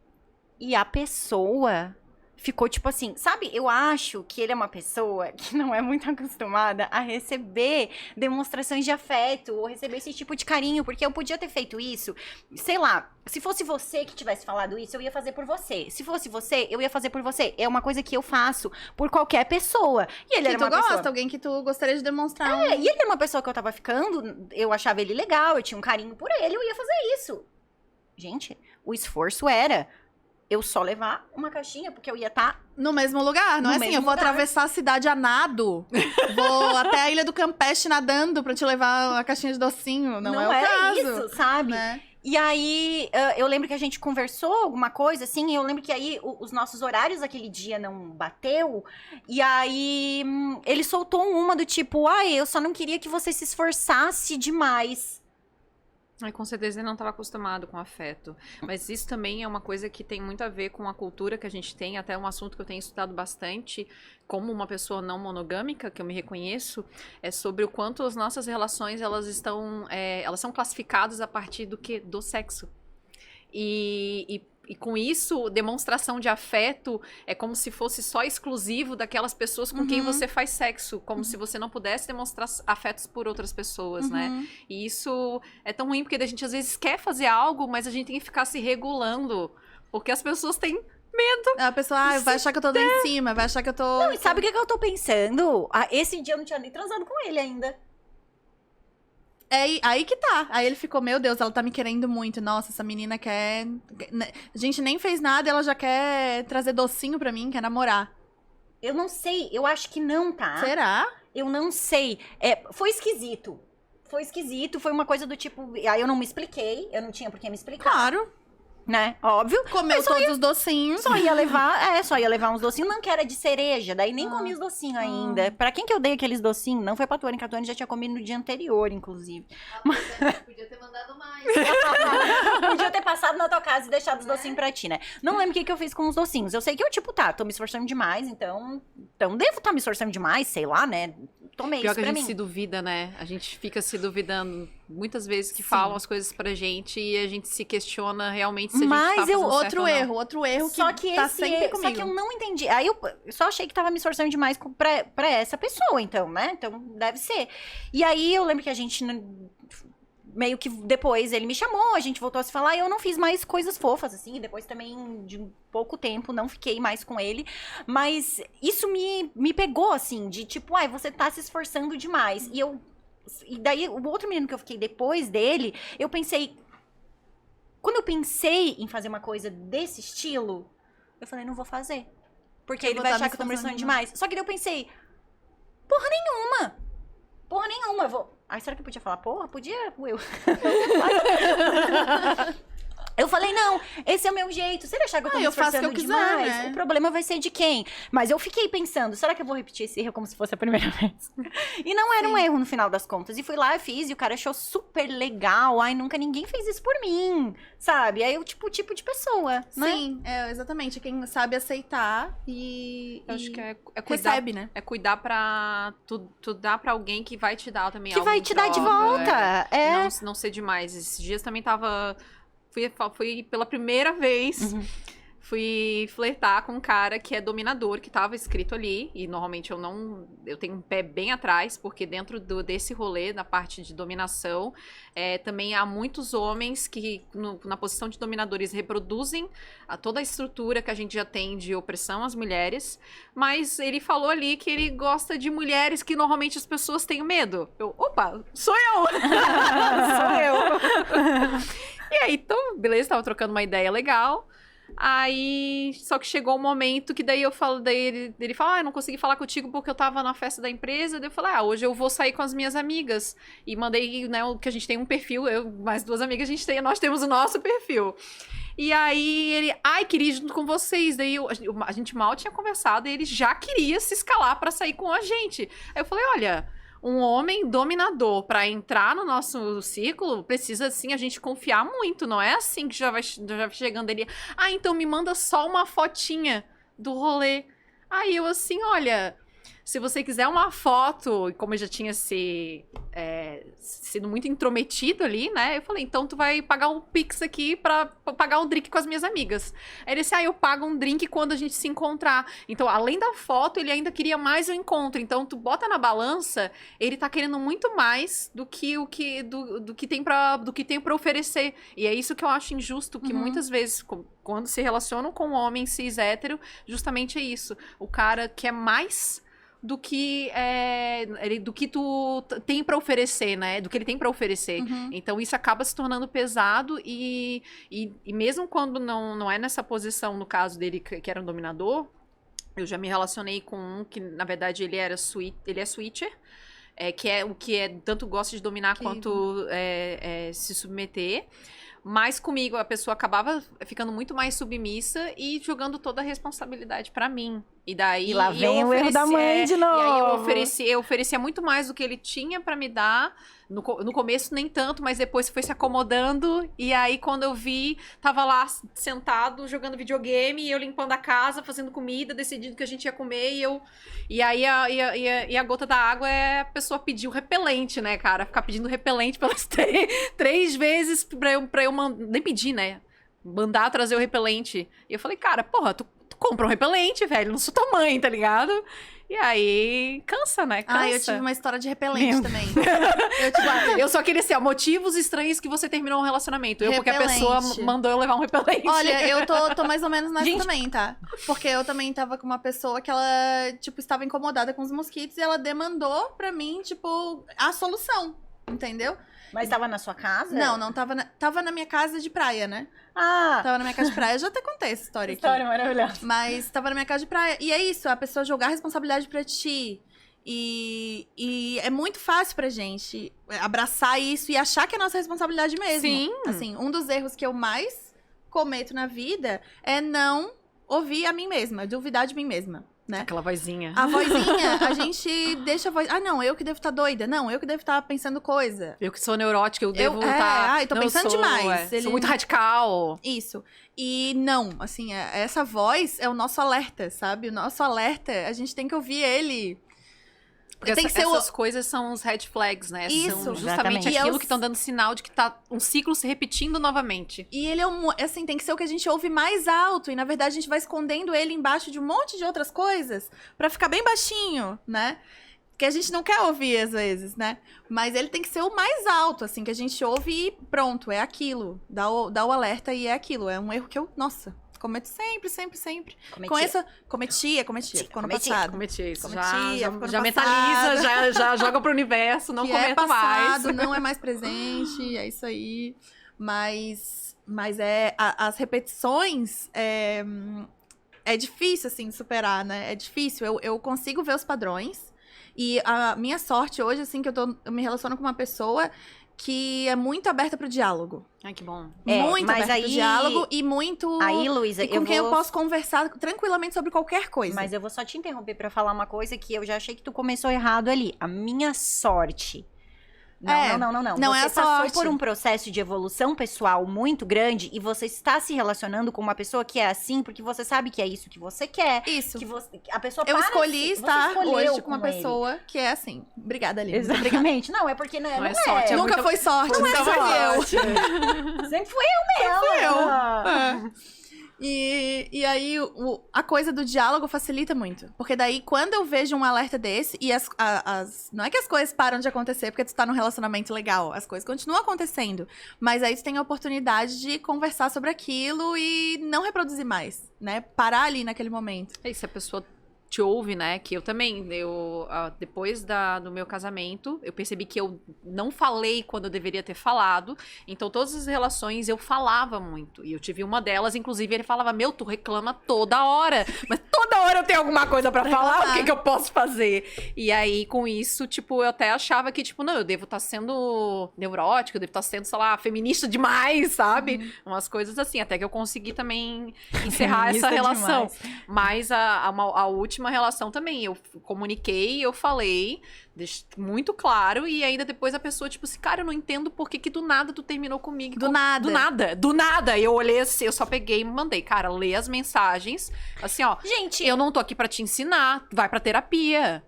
E a pessoa ficou tipo assim, sabe? Eu acho que ele é uma pessoa que não é muito acostumada a receber demonstrações de afeto ou receber esse tipo de carinho, porque eu podia ter feito isso, sei lá, se fosse você que tivesse falado isso, eu ia fazer por você. Se fosse você, eu ia fazer por você. É uma coisa que eu faço por qualquer pessoa. E ele que era uma tu gosta, pessoa... alguém que tu gostaria de demonstrar. E ele era uma pessoa que eu tava ficando, eu achava ele legal, eu tinha um carinho por ele, eu ia fazer isso. Gente, o esforço era eu só levar uma caixinha, porque eu ia estar... No mesmo lugar, não é assim, eu vou atravessar a cidade a nado, vou até a Ilha do Campeche nadando pra te levar uma caixinha de docinho, não é o caso. Isso, sabe? Né? E aí, eu lembro que a gente conversou alguma coisa, assim, e eu lembro que aí os nossos horários aquele dia não bateu, e aí ele soltou uma do tipo, eu só não queria que você se esforçasse demais. Ai, com certeza ele não estava acostumado com afeto. Mas isso também é uma coisa que tem muito a ver com a cultura que a gente tem, até um assunto que eu tenho estudado bastante, como uma pessoa não monogâmica, que eu me reconheço, é sobre o quanto as nossas relações, elas são classificadas a partir do sexo. E com isso, demonstração de afeto é como se fosse só exclusivo daquelas pessoas com quem você faz sexo. Como se você não pudesse demonstrar afetos por outras pessoas, né? E isso é tão ruim, porque a gente às vezes quer fazer algo, mas a gente tem que ficar se regulando. Porque as pessoas têm medo. A pessoa vai achar que eu tô dando em cima, vai achar que eu tô... Não, e sabe o que eu tô pensando? Esse dia eu não tinha nem transado com ele ainda. É aí que tá. Aí ele ficou, meu Deus, ela tá me querendo muito. Nossa, essa menina quer... A gente nem fez nada, ela já quer trazer docinho pra mim, quer namorar. Eu não sei, eu acho que não, tá? Será? Eu não sei. Foi esquisito. Foi uma coisa do tipo... Aí eu não me expliquei, eu não tinha por que me explicar. Claro. Né? Óbvio. Comeu todos os docinhos. Só ia levar uns docinhos. Não que era de cereja, daí nem comi os docinhos ainda. Pra quem que eu dei aqueles docinhos? Não foi pra Tônica, a Tônica já tinha comido no dia anterior, inclusive. Podia ter mandado mais. Podia ter passado na tua casa e deixado os docinhos pra ti, né? Não lembro o que eu fiz com os docinhos. Eu sei que eu, tô me esforçando demais, então devo estar me esforçando demais, sei lá, né? Tomei Pior isso que pra a gente mim. se duvida, né? A gente fica se duvidando muitas vezes que falam as coisas pra gente e a gente se questiona realmente se a gente tá fazendo certo outro erro só que tá sempre comigo. Só que eu não entendi. Aí eu só achei que tava me esforçando demais pra essa pessoa, então, né? Então, deve ser. E aí eu lembro que a gente... Meio que depois ele me chamou, a gente voltou a se falar e eu não fiz mais coisas fofas, assim. Depois também, de pouco tempo, não fiquei mais com ele. Mas isso me pegou, assim, de tipo, você tá se esforçando demais. E daí, o outro menino que eu fiquei depois dele, eu pensei... Quando eu pensei em fazer uma coisa desse estilo, eu falei, não vou fazer. Porque ele vai achar que eu tô me esforçando demais. Só que daí eu pensei, porra nenhuma, eu vou... será que eu podia falar porra? Podia, eu. Eu falei, não, esse é o meu jeito. Se ele achar que eu tô me esforçando demais, né? O problema vai ser de quem? Mas eu fiquei pensando, será que eu vou repetir esse erro como se fosse a primeira vez? E não era um erro no final das contas. E fui lá, fiz, e o cara achou super legal. Nunca ninguém fez isso por mim, sabe? Aí eu, tipo de pessoa, né? Sim, exatamente. Quem sabe aceitar eu acho que é cuidar, recebe, né? É cuidar pra... Tu dar pra alguém que vai te dar também que algo vai te dar de volta. Não ser demais. Esses dias também tava... Fui pela primeira vez, fui flertar com um cara que é dominador, que tava escrito ali, e normalmente eu tenho um pé bem atrás, porque dentro desse rolê, na parte de dominação, também há muitos homens que, na posição de dominadores, reproduzem toda a estrutura que a gente já tem de opressão às mulheres, mas ele falou ali que ele gosta de mulheres que normalmente as pessoas têm medo. Opa, sou eu! Sou eu! E aí, então, beleza, tava trocando uma ideia legal. Aí, só que chegou um momento que daí eu falo, ele fala, eu não consegui falar contigo porque eu tava na festa da empresa. Daí eu falei, hoje eu vou sair com as minhas amigas. E mandei, né, que a gente tem um perfil, eu mais duas amigas, nós temos o nosso perfil. E aí ele, queria ir junto com vocês. Daí a gente mal tinha conversado e ele já queria se escalar pra sair com a gente. Aí eu falei, olha... um homem dominador pra entrar no nosso círculo, precisa, assim, a gente confiar muito. Não é assim que já vai chegando ele. Ah, então me manda só uma fotinha do rolê. Aí eu assim, olha, se você quiser uma foto, como eu já tinha sido muito intrometido ali, né? Eu falei, então tu vai pagar um Pix aqui pra pagar um drink com as minhas amigas. Aí ele disse, eu pago um drink quando a gente se encontrar. Então, além da foto, ele ainda queria mais o encontro. Então, tu bota na balança, ele tá querendo muito mais do que tem pra oferecer. E é isso que eu acho injusto, que muitas vezes, quando se relacionam com um homem cis hétero, justamente é isso. O cara quer mais do que tu tem pra oferecer, né? Do que ele tem pra oferecer. Então, isso acaba se tornando pesado e mesmo quando não é nessa posição, no caso dele, que era um dominador, eu já me relacionei com um que, na verdade, ele é switcher, que é o que tanto gosta de dominar quanto se submeter. Mas comigo, a pessoa acabava ficando muito mais submissa e jogando toda a responsabilidade pra mim. E daí... E lá vem o erro da mãe de novo. E aí eu oferecia muito mais do que ele tinha pra me dar. No começo nem tanto, mas depois foi se acomodando. E aí quando eu vi, tava lá sentado, jogando videogame, e eu limpando a casa, fazendo comida, decidindo que a gente ia comer. E aí a gota da água é a pessoa pedir o repelente, né, cara? Ficar pedindo repelente pelas 3 vezes pra eu nem pedir, né? Mandar trazer o repelente. E eu falei, cara, porra, tu compra um repelente, velho. Não sou tua mãe, tá ligado? E aí, cansa, né? Cansa. Eu tive uma história de repelente também. Eu só queria ser, motivos estranhos que você terminou um relacionamento. Porque a pessoa mandou eu levar um repelente. Olha, eu tô mais ou menos nessa também, tá? Porque eu também tava com uma pessoa que ela, estava incomodada com os mosquitos e ela demandou pra mim, a solução, entendeu? Mas tava na sua casa? Não, tava na minha casa de praia, né? Tava na minha casa de praia. Eu já até contei essa história aqui. História maravilhosa. Mas tava na minha casa de praia. E é isso, a pessoa jogar a responsabilidade pra ti. E é muito fácil pra gente abraçar isso e achar que é nossa responsabilidade mesmo. Sim. Assim, um dos erros que eu mais cometo na vida é não ouvir a mim mesma, duvidar de mim mesma. Né? Aquela vozinha. A vozinha, a gente deixa a voz... não, eu que devo estar doida. Não, eu que devo estar pensando coisa. Eu que sou neurótica, eu devo estar... eu tô pensando demais. Sou muito radical. Isso. E não, assim, essa voz é o nosso alerta, sabe? O nosso alerta, a gente tem que ouvir ele... Porque essas coisas são os red flags, né? Isso, são justamente exatamente. aquilo que estão dando sinal de que tá um ciclo se repetindo novamente. E ele tem que ser o que a gente ouve mais alto. E, na verdade, a gente vai escondendo ele embaixo de um monte de outras coisas pra ficar bem baixinho, né? Que a gente não quer ouvir, às vezes, né? Mas ele tem que ser o mais alto, assim, que a gente ouve e pronto, é aquilo. Dá o alerta e é aquilo. É um erro que eu, nossa... Cometo sempre. Cometia. Ficou no passado. Cometia isso. Ficou Já no mentaliza, passado. já joga pro universo, não cometo passado, mais. Não é mais presente, é isso aí. Mas as repetições é difícil, assim, de superar, né? É difícil. Eu consigo ver os padrões. E a minha sorte hoje, assim, que eu me relaciono com uma pessoa que é muito aberta pro diálogo. Ai, que bom. Muito aberta pro diálogo e muito... Aí, Luísa, e com quem eu posso conversar tranquilamente sobre qualquer coisa. Mas eu vou só te interromper pra falar uma coisa que eu já achei que tu começou errado ali. A minha sorte... Não. Não você é a passou sorte. por um processo de evolução pessoal muito grande e você está se relacionando com uma pessoa que é assim porque você sabe que é isso que você quer. Isso. Que a pessoa Eu escolhi estar hoje com uma ele. pessoa que é assim. Obrigada, Aline. Exatamente. Não, é porque não é sorte. Nunca foi sorte. Não é Sempre sorte. Sempre fui eu mesmo. Fui eu. E aí, a coisa do diálogo facilita muito. Porque daí, quando eu vejo um alerta desse, e não é que as coisas param de acontecer porque tu tá num relacionamento legal. As coisas continuam acontecendo. Mas aí tu tem a oportunidade de conversar sobre aquilo e não reproduzir mais, né? Parar ali naquele momento. E se a pessoa te ouve, né? Que eu também, depois do meu casamento, eu percebi que eu não falei quando eu deveria ter falado. Então, todas as relações eu falava muito. E eu tive uma delas, inclusive, ele falava, tu reclama toda hora. Mas toda hora eu tenho alguma coisa pra falar, o que eu posso fazer? E aí, com isso, eu até achava que, não, eu devo estar sendo neurótica, eu devo estar sendo, sei lá, feminista demais, sabe? Umas coisas assim, até que eu consegui também encerrar essa relação. Mas a última última relação também, eu comuniquei, eu falei, muito claro, e ainda depois a pessoa, tipo assim, cara, eu não entendo por que do nada tu terminou comigo. Do nada. Do nada. Eu olhei assim, eu só peguei e mandei, cara, lê as mensagens, assim, ó. Gente, eu não tô aqui pra te ensinar, vai pra terapia.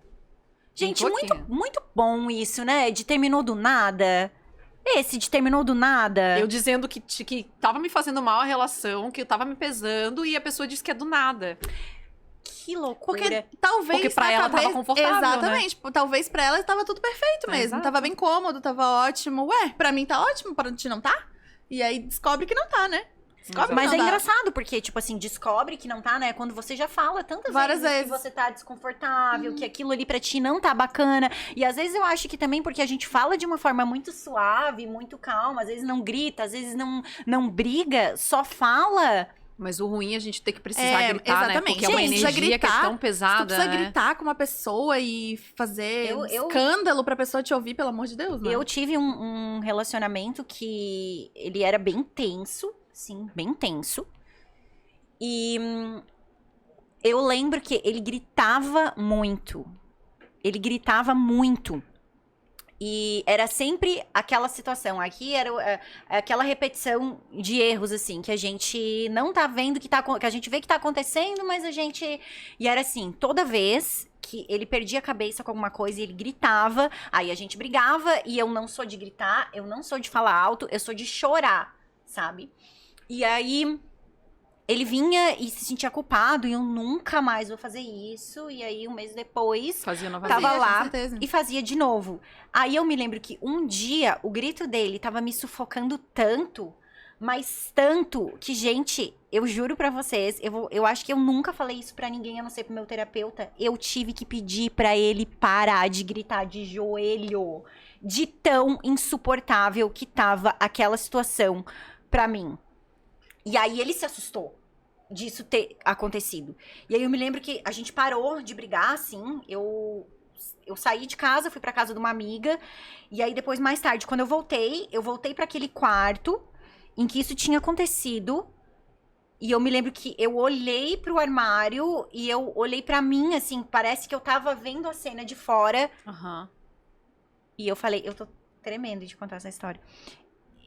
Gente, muito bom isso, né? De terminou do nada. Esse de terminou do nada. Eu dizendo que tava me fazendo mal a relação, que eu tava me pesando, e a pessoa disse que é do nada. Que loucura. Porque talvez Porque pra ela tava confortável, exatamente. Né? Talvez pra ela tava tudo perfeito mesmo. Exato. Tava bem cômodo, tava ótimo. Ué, pra mim tá ótimo, pra ti não tá? E aí descobre que não tá, né? Descobre Mas que não é dá. engraçado, porque, tipo assim, descobre que não tá, né? Quando você já fala tantas Várias vezes vezes. que você tá desconfortável, que aquilo ali pra ti não tá bacana. E às vezes eu acho que também porque a gente fala de uma forma muito suave, muito calma, às vezes não grita, às vezes não briga, só fala. Mas o ruim é a gente ter que precisar gritar, exatamente. né? Porque é uma Gente, energia que é tão tu pesada, precisa né? gritar com uma pessoa e fazer escândalo pra pessoa te ouvir, pelo amor de Deus, né? Eu tive um relacionamento que ele era bem tenso, sim, bem tenso. E eu lembro que ele gritava muito. Ele gritava muito. E era sempre aquela situação. Aqui era aquela repetição de erros, assim, que a gente não tá vendo que a gente vê que tá acontecendo, mas a gente... E era assim, toda vez que ele perdia a cabeça com alguma coisa e ele gritava, aí a gente brigava, e eu não sou de gritar, eu não sou de falar alto, eu sou de chorar, sabe? E aí... Ele vinha e se sentia culpado, e eu nunca mais vou fazer isso. E aí, um mês depois, Fazia nova tava com lá certeza. e fazia de novo. Aí eu me lembro que um dia, o grito dele tava me sufocando tanto, mas tanto, que, gente, eu juro pra vocês, eu acho que eu nunca falei isso pra ninguém, a não ser pro meu terapeuta. Eu tive que pedir pra ele parar de gritar de joelho, de tão insuportável que tava aquela situação pra mim. E aí ele se assustou disso ter acontecido. E aí eu me lembro que a gente parou de brigar, assim, eu saí de casa, fui pra casa de uma amiga, e aí depois, mais tarde, quando eu voltei pra aquele quarto em que isso tinha acontecido, e eu me lembro que eu olhei pro armário, e eu olhei pra mim, assim, parece que eu tava vendo a cena de fora, e eu falei, eu tô tremendo de contar essa história.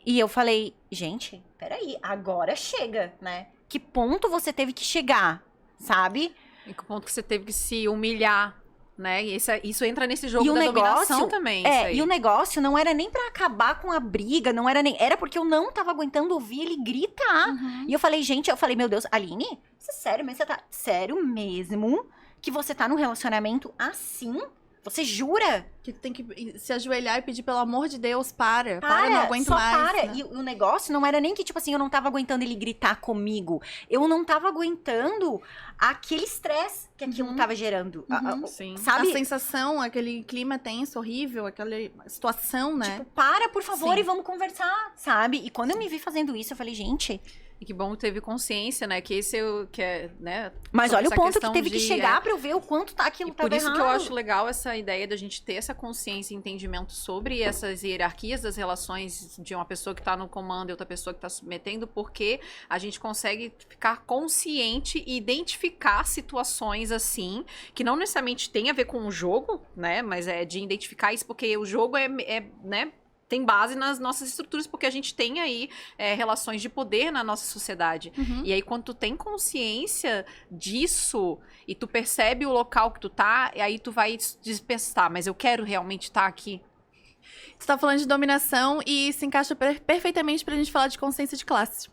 E eu falei, gente, peraí, agora chega, né? Que ponto você teve que chegar, sabe? E que ponto que você teve que se humilhar, né? E isso entra nesse jogo E o da negócio, dominação também. Isso aí. E o negócio não era nem pra acabar com a briga, não era nem... Era porque eu não tava aguentando ouvir ele gritar. E eu falei, gente, meu Deus, Aline, isso é sério mesmo? Você tá... Sério mesmo que você tá num relacionamento assim? Você jura? Que tu tem que se ajoelhar e pedir, pelo amor de Deus, para, eu não aguento só mais. Para. Né? E o negócio não era nem que, tipo assim, eu não tava aguentando ele gritar comigo. Eu não tava aguentando aquele estresse que aquilo tava gerando. Sim. Sabe? A sensação, aquele clima tenso, horrível, aquela situação, né? Tipo, para, por favor, Sim. e vamos conversar, sabe? E quando eu me vi fazendo isso, eu falei, gente... E que bom que teve consciência, né? Que esse é o que é, né? Mas olha o ponto que teve que de, chegar pra eu ver o quanto aquilo e tava por isso errado. que eu acho legal essa ideia da gente ter essa consciência e entendimento sobre essas hierarquias das relações de uma pessoa que tá no comando e outra pessoa que tá submetendo, porque a gente consegue ficar consciente e identificar situações assim, que não necessariamente tem a ver com o jogo, né? Mas é de identificar isso, porque o jogo né? Tem base nas nossas estruturas, porque a gente tem aí relações de poder na nossa sociedade. E aí, quando tu tem consciência disso, e tu percebe o local que tu tá, e aí tu vai dispensar, mas eu quero realmente estar aqui. Tu tá falando de dominação e se encaixa perfeitamente pra gente falar de consciência de classe.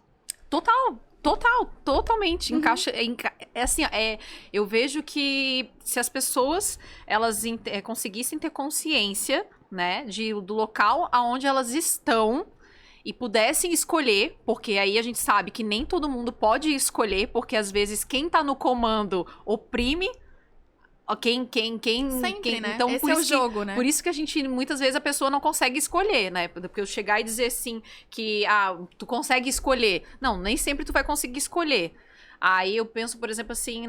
Totalmente. Encaixa. É assim, eu vejo que se as pessoas elas conseguissem ter consciência, né, do local aonde elas estão e pudessem escolher, porque aí a gente sabe que nem todo mundo pode escolher, porque às vezes quem tá no comando oprime Sempre, né? Então, Esse é o jogo, né? Por isso que a gente, muitas vezes, a pessoa não consegue escolher, né? Porque eu chegar e dizer assim, que, tu consegue escolher. Não, nem sempre tu vai conseguir escolher. Aí eu penso, por exemplo, assim,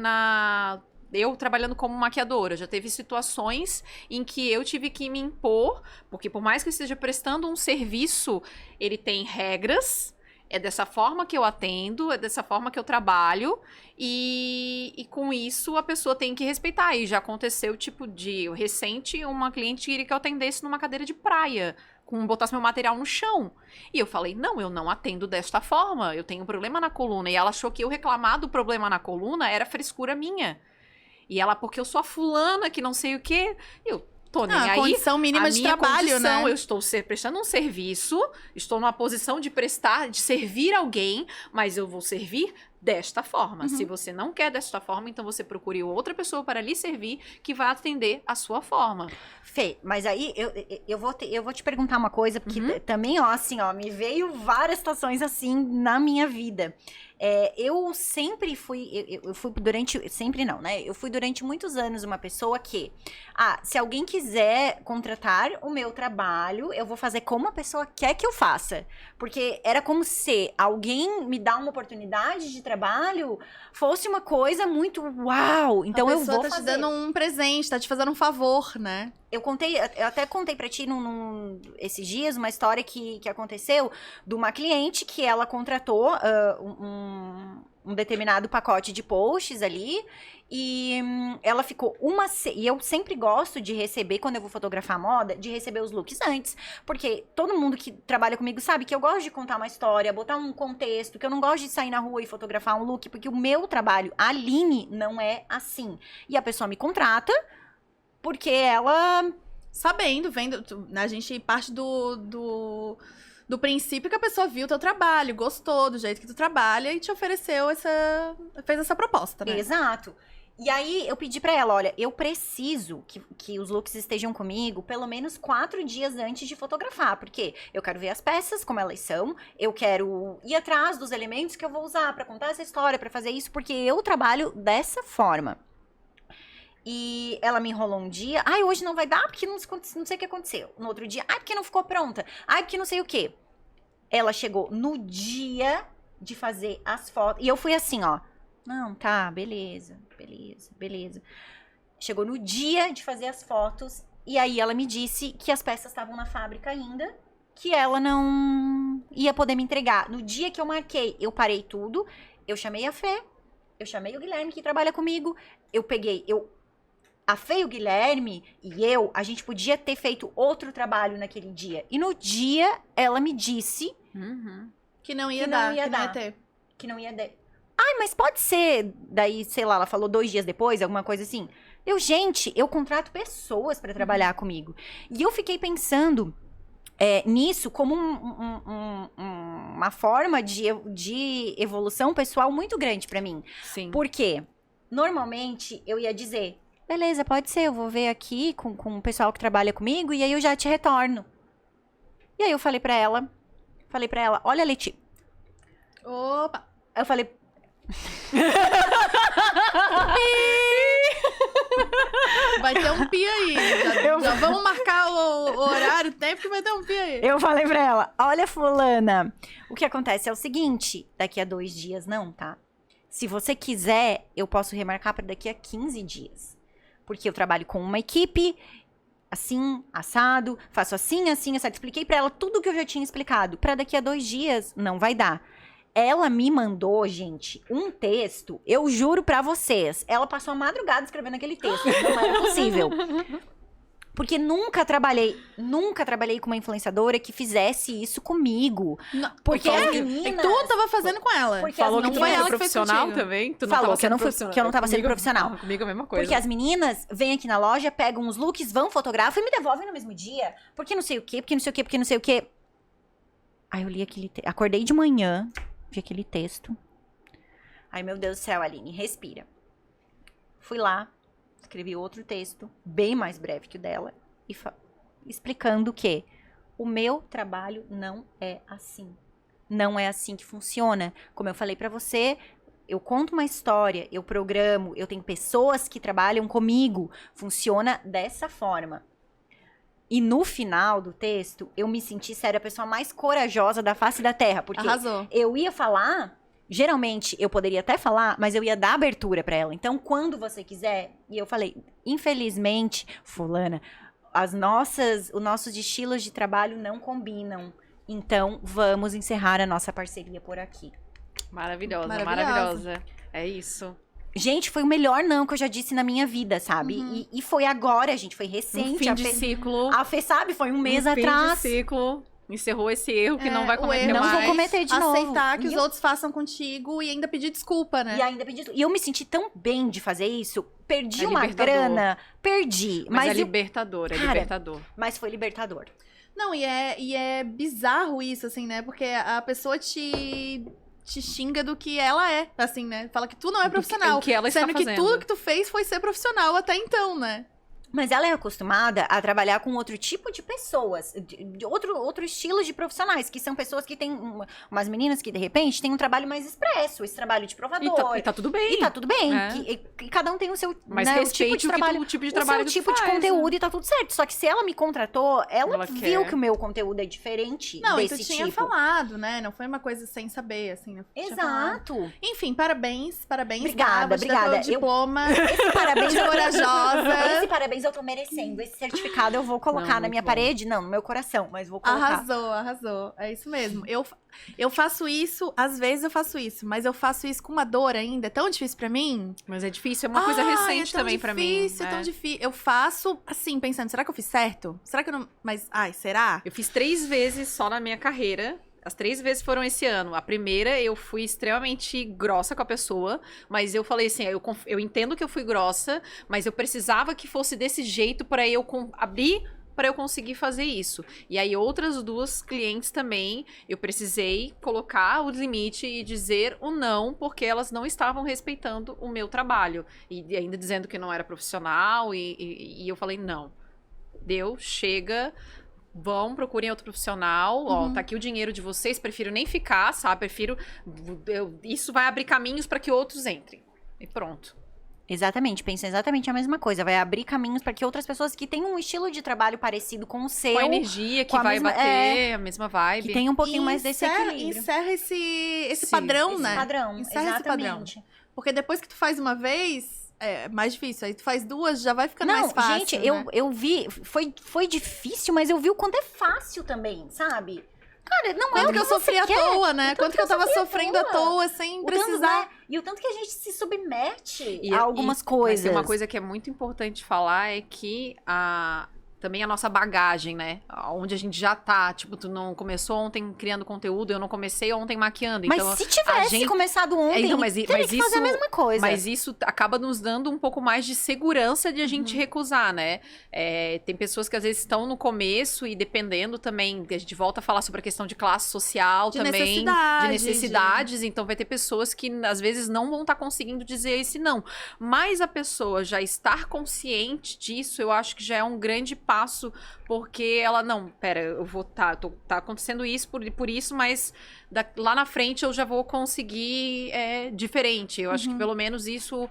eu trabalhando como maquiadora, já teve situações em que eu tive que me impor, porque por mais que eu esteja prestando um serviço, ele tem regras, É dessa forma que eu atendo, é dessa forma que eu trabalho, e com isso a pessoa tem que respeitar. E já aconteceu, tipo, recente, uma cliente queria que eu atendesse numa cadeira de praia, botasse meu material no chão. E eu falei, não, eu não atendo desta forma, eu tenho um problema na coluna. E ela achou que eu reclamar do problema na coluna era frescura minha. E ela, porque eu sou a fulana que não sei o quê, eu... Tô nem aí. Condição mínima de trabalho, né? Eu estou prestando um serviço, estou numa posição de servir alguém, mas eu vou servir desta forma. Se você não quer desta forma, então você procure outra pessoa para lhe servir que vai atender a sua forma. Fê, mas aí eu vou te perguntar uma coisa, porque também, ó, assim, ó, me veio várias situações assim na minha vida. Eu sempre fui, eu fui durante, sempre não, né? Eu fui durante muitos anos uma pessoa que, se alguém quiser contratar o meu trabalho, eu vou fazer como a pessoa quer que eu faça. Porque era como se alguém me dá uma oportunidade de trabalho fosse uma coisa muito uau. Então eu vou fazer. A pessoa tá te dando um presente, tá te fazendo um favor, né? Eu até contei pra ti esses dias uma história que aconteceu de uma cliente que ela contratou um determinado pacote de posts ali e ela ficou e eu sempre gosto de receber, quando eu vou fotografar moda, de receber os looks antes, porque todo mundo que trabalha comigo sabe que eu gosto de contar uma história, botar um contexto, que eu não gosto de sair na rua e fotografar um look, porque o meu trabalho, a Aline, não é assim. E a pessoa me contrata porque ela... Sabendo, vendo, a gente parte do princípio que a pessoa viu o teu trabalho, gostou do jeito que tu trabalha e te ofereceu fez essa proposta, né? Exato. E aí eu pedi pra ela, olha, eu preciso que os looks estejam comigo pelo menos 4 dias antes de fotografar, porque eu quero ver as peças, como elas são, eu quero ir atrás dos elementos que eu vou usar pra contar essa história, pra fazer isso, porque eu trabalho dessa forma. E ela me enrolou um dia. Hoje não vai dar porque não sei o que aconteceu. No outro dia, porque não ficou pronta. Porque não sei o que. Ela chegou no dia de fazer as fotos. E eu fui assim, ó. Não, tá, beleza. Chegou no dia de fazer as fotos. E aí ela me disse que as peças estavam na fábrica ainda. Que ela não ia poder me entregar. No dia que eu marquei, eu parei tudo. Eu chamei a Fê. Eu chamei o Guilherme que trabalha comigo. A Fê e o Guilherme e a gente podia ter feito outro trabalho naquele dia. E no dia, ela me disse... Que não ia dar. Que não ia dar. Mas pode ser... Daí, sei lá, ela falou 2 dias depois, alguma coisa assim. Gente, eu contrato pessoas pra trabalhar comigo. E eu fiquei pensando nisso como uma forma de evolução pessoal muito grande pra mim. Sim. Porque, normalmente, eu ia dizer... Beleza, pode ser, eu vou ver aqui com o pessoal que trabalha comigo e aí eu já te retorno. E aí eu falei pra ela, olha, Leti. Opa! Eu falei... Vai ter um pi aí. Já vamos marcar o horário, o tempo que vai ter um pi aí. Eu falei pra ela, olha, fulana, o que acontece é o seguinte, daqui a 2 dias não, tá? Se você quiser, eu posso remarcar pra daqui a 15 dias. Porque eu trabalho com uma equipe, assim, assado, faço assim, assado. Expliquei pra ela tudo o que eu já tinha explicado. Pra daqui a 2 dias, não vai dar. Ela me mandou, gente, um texto, eu juro pra vocês. Ela passou a madrugada escrevendo aquele texto, não era possível. Porque nunca trabalhei com uma influenciadora que fizesse isso comigo. Não, porque as meninas... Tu tava fazendo com ela. Porque falou as que meninas... tu ela era que fez profissional contigo. também? Tu não Falou tava que eu não tava sendo profissional. Comigo a mesma coisa. Porque as meninas vêm aqui na loja, pegam os looks, vão, fotografam e me devolvem no mesmo dia. Porque não sei o quê, porque não sei o quê. Aí eu li aquele texto. Acordei de manhã, vi aquele texto. Ai, meu Deus do céu, Aline, respira. Fui lá, escrevi outro texto, bem mais breve que o dela, e explicando que o meu trabalho não é assim. Não é assim que funciona. Como eu falei pra você, eu conto uma história, eu programo, eu tenho pessoas que trabalham comigo. Funciona dessa forma. E no final do texto, eu me senti, sério, a pessoa mais corajosa da face da Terra. Porque Arrasou. eu ia falar, geralmente eu poderia até falar, mas eu ia dar abertura pra ela. Então, quando você quiser, e eu falei, infelizmente, fulana, os nossos estilos de trabalho não combinam. Então, vamos encerrar a nossa parceria por aqui. Maravilhosa, Maravilhosa. maravilhosa. É isso. Gente, foi o melhor não que eu já disse na minha vida, sabe? E foi agora, gente, foi recente. Um fim de ciclo. A Fê, sabe, foi um mês Fim atrás. de ciclo. Encerrou esse erro que não vai o cometer erro. Não mais. vou cometer de novo. Aceitar que os E eu- outros façam contigo e ainda pedir desculpa, né? E ainda pedi. E eu me senti tão bem de fazer isso. Perdi É uma libertador. grana. Perdi. Mas é eu- libertador, é Cara, libertador. Mas foi libertador. Não, e é bizarro isso, assim, né? Porque a pessoa te xinga do que ela é, assim, né? Fala que tu não é profissional. o que ela está sendo que fazendo. tudo que tu fez foi ser profissional até então, né? Mas ela é acostumada a trabalhar com outro tipo de pessoas, de outro estilo de profissionais, que são pessoas que têm umas meninas que, de repente, têm um trabalho mais expresso, esse trabalho de provador. E tá tudo bem. E tá tudo bem. É. Que cada um tem o seu, Mas né, o respeite tipo de trabalho. o tipo de O trabalho seu que tipo tu de faz, conteúdo e tá tudo certo. Só que se ela me contratou, ela Ela viu quer. que o meu conteúdo é diferente Não, e desse tu tinha tipo. falado, né? Não foi uma coisa sem saber, assim. Né? Tu tinha falado. Exato. Enfim, parabéns. Obrigada, Vou te dar obrigada. teu diploma Esse parabéns de corajosa. Esse parabéns eu tô merecendo. Esse certificado eu vou colocar Não, na minha muito bom. parede, não, no meu coração, mas vou colocar. Arrasou. É isso mesmo. Eu faço isso, às vezes eu faço isso, mas eu faço isso com uma dor ainda. É tão difícil pra mim. Mas é difícil, é uma coisa recente também pra mim. É tão difícil. Eu faço assim, pensando, será que eu fiz certo? Será que eu não. Mas, será? Eu fiz 3 vezes só na minha carreira. As 3 vezes foram esse ano. A primeira, eu fui extremamente grossa com a pessoa, mas eu falei assim, eu entendo que eu fui grossa, mas eu precisava que fosse desse jeito pra eu abrir, pra eu conseguir fazer isso. E aí, outras 2 clientes também, eu precisei colocar o limite e dizer o não, porque elas não estavam respeitando o meu trabalho. E ainda dizendo que não era profissional, e eu falei, não. Deu, chega... Vão, procurem outro profissional. Ó, tá aqui o dinheiro de vocês. Prefiro nem ficar, sabe? Isso vai abrir caminhos para que outros entrem. E pronto. Exatamente, pensa exatamente a mesma coisa. Vai abrir caminhos para que outras pessoas que têm um estilo de trabalho parecido com o seu, Com a energia que com a vai mesma- bater, a mesma vibe. que tenham um pouquinho E mais desse equilíbrio. Encerra esse Sim, padrão, Esse né? padrão, Encerra esse padrão. exatamente. Porque depois que tu faz uma vez, é mais difícil. Aí tu faz 2, já vai ficando mais fácil. Gente, né? eu vi, foi difícil, mas eu vi o quanto é fácil também, sabe? Cara, não é o Quanto que que eu você sofri à quer. toa, né? O tanto Quanto que eu tava sofri sofrendo à toa, sem O tanto, precisar. né? E o tanto que a gente se submete E- a algumas Mas coisas. tem uma coisa que é muito importante falar é que também a nossa bagagem, né? Onde a gente já tá. Tipo, tu não começou ontem criando conteúdo, eu não comecei ontem maquiando. Mas Então, se tivesse começado ontem, Então, mas teria que fazer a mesma coisa. Mas isso acaba nos dando um pouco mais de segurança de a gente recusar, né? Tem pessoas que às vezes estão no começo e dependendo também, a gente volta a falar sobre a questão de classe social De também, necessidade, de necessidades, então vai ter pessoas que às vezes não vão estar conseguindo dizer esse não. Mas a pessoa já estar consciente disso, eu acho que já é um grande passo, porque ela, não, pera, eu vou, tá acontecendo isso por isso, mas lá na frente eu já vou conseguir diferente. Eu acho que pelo menos isso,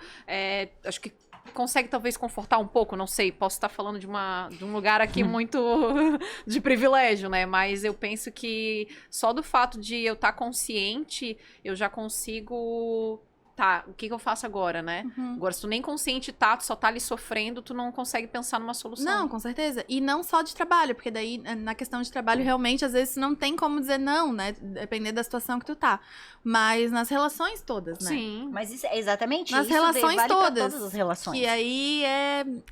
acho que consegue talvez confortar um pouco, não sei, posso estar falando de um lugar aqui muito de privilégio, né? Mas eu penso que só do fato de eu estar consciente, eu já consigo... Tá, o que eu faço agora, né? Agora, se tu nem consciente tá, tu só tá ali sofrendo, tu não consegue pensar numa solução. Não, com certeza. E não só de trabalho, porque daí, na questão de trabalho, realmente, às vezes, não tem como dizer não, né? Dependendo da situação que tu tá. Mas nas relações todas, né? Sim. Mas isso é exatamente Nas isso. relações vale pra todas. todas as relações. Que aí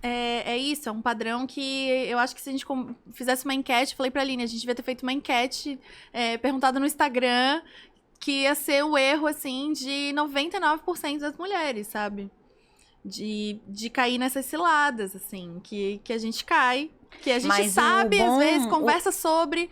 é isso, é um padrão que eu acho que se a gente fizesse uma enquete, falei pra Aline, a gente devia ter feito uma enquete perguntado no Instagram, que ia ser o erro, assim, de 99% das mulheres, sabe? De cair nessas ciladas, assim, que a gente cai, que a gente Mas sabe, o bom- às vezes, conversa sobre,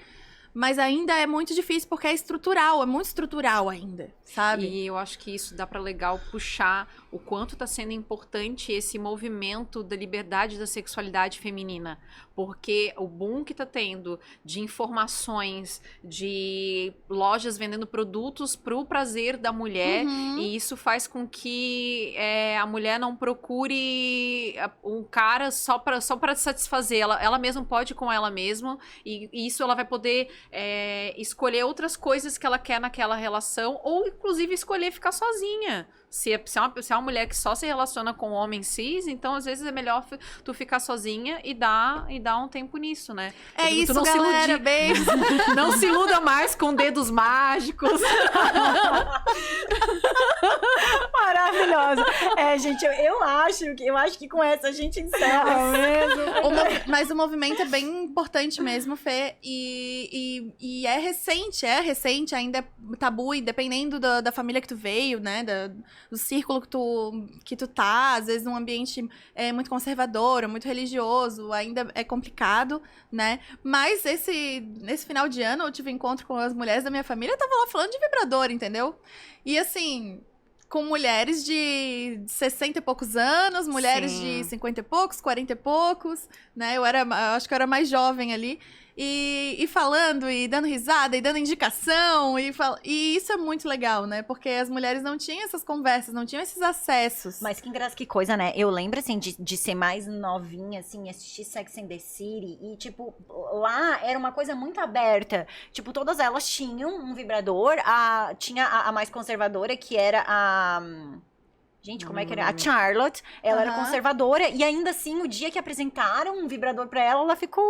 mas ainda é muito difícil, porque é estrutural, é muito estrutural ainda, sabe? E eu acho que isso dá pra legal puxar o quanto tá sendo importante esse movimento da liberdade da sexualidade feminina. Porque o boom que tá tendo de informações, de lojas vendendo produtos pro prazer da mulher, e isso faz com que a mulher não procure um cara só pra satisfazer. Ela mesma pode com ela mesma, e isso ela vai poder escolher outras coisas que ela quer naquela relação, ou inclusive escolher ficar sozinha. Se é uma mulher que só se relaciona com homem cis, então às vezes é melhor tu ficar sozinha e dar um tempo nisso, né? É Tipo, isso, tu não galera, beijo. Não se iluda mais com dedos mágicos. Maravilhosa. Gente, eu acho que com essa a gente encerra mesmo. Mas o movimento é bem importante mesmo, Fê, e é recente, ainda é tabu, e dependendo da família que tu veio, né, do círculo que tu tá, às vezes num ambiente muito conservador, muito religioso, ainda é complicado, né, mas nesse final de ano eu tive encontro com as mulheres da minha família, eu tava lá falando de vibrador, entendeu? E assim, com mulheres de 60 e poucos anos, mulheres Sim. de 50 e poucos, 40 e poucos, né? Eu acho que eu era mais jovem ali. E falando, e dando risada, e dando indicação, e isso é muito legal, né? Porque as mulheres não tinham essas conversas, não tinham esses acessos. Mas que coisa, né? Eu lembro, assim, de ser mais novinha, assim, assistir Sex and the City. E, tipo, lá era uma coisa muito aberta. Tipo, todas elas tinham um vibrador. Tinha a mais conservadora, que era a... Gente, como é que era? A Charlotte. Ela era conservadora. E ainda assim, o dia que apresentaram um vibrador pra ela, ela ficou...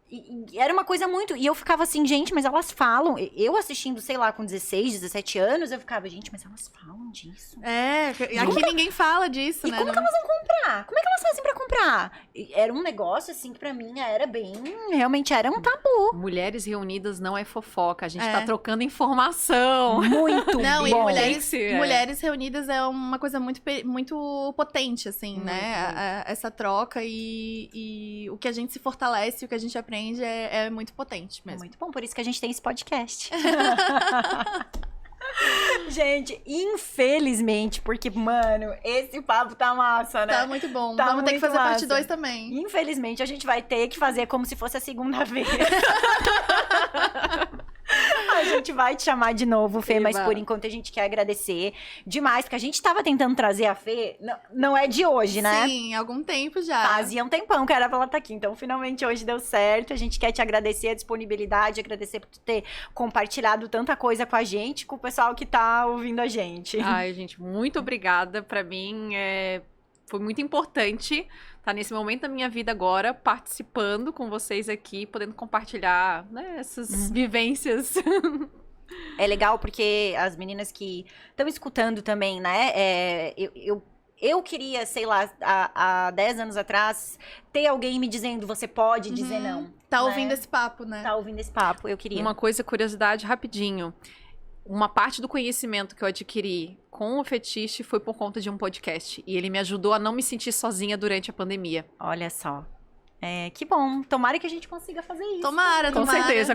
E era uma coisa muito... E eu ficava assim, gente, mas elas falam... Eu assistindo, sei lá, com 16, 17 anos, eu ficava, gente, mas elas falam disso. Aqui ninguém fala disso, né? Como que elas vão comprar? Como é que elas fazem pra comprar? Era um negócio, assim, que pra mim era bem... Realmente era um tabu. Mulheres reunidas não é fofoca, a gente tá trocando informação. Muito Não, bom. e mulheres reunidas é uma coisa muito, muito potente, assim, né? Essa troca e o que a gente se fortalece, o que a gente aprende é muito potente mesmo. Muito bom, por isso que a gente tem esse podcast. Gente, infelizmente, porque, mano, esse papo tá massa, né? Tá muito bom. Tá Vamos ter que muito fazer parte massa. 2 também. Infelizmente, a gente vai ter que fazer como se fosse a segunda vez. A gente vai te chamar de novo, Fê, mas por enquanto a gente quer agradecer demais, porque a gente tava tentando trazer a Fê, não é de hoje, né? Sim, há algum tempo já. Fazia um tempão que era pra ela estar aqui, então finalmente hoje deu certo. A gente quer te agradecer a disponibilidade, agradecer por ter compartilhado tanta coisa com a gente, com o pessoal que tá ouvindo a gente. Ai, gente, muito obrigada. Pra mim, foi muito importante estar nesse momento da minha vida agora, participando com vocês aqui, podendo compartilhar, né, essas vivências. É legal porque as meninas que estão escutando também, né, eu queria, sei lá, há 10 anos atrás, ter alguém me dizendo, você pode dizer não. Tá né? ouvindo esse papo, né? Tá ouvindo esse papo, eu queria. Uma coisa, curiosidade, rapidinho. Uma parte do conhecimento que eu adquiri com o fetiche foi por conta de um podcast. E ele me ajudou a não me sentir sozinha durante a pandemia. Olha só. Que bom. Tomara que a gente consiga fazer isso. Tomara. Com certeza.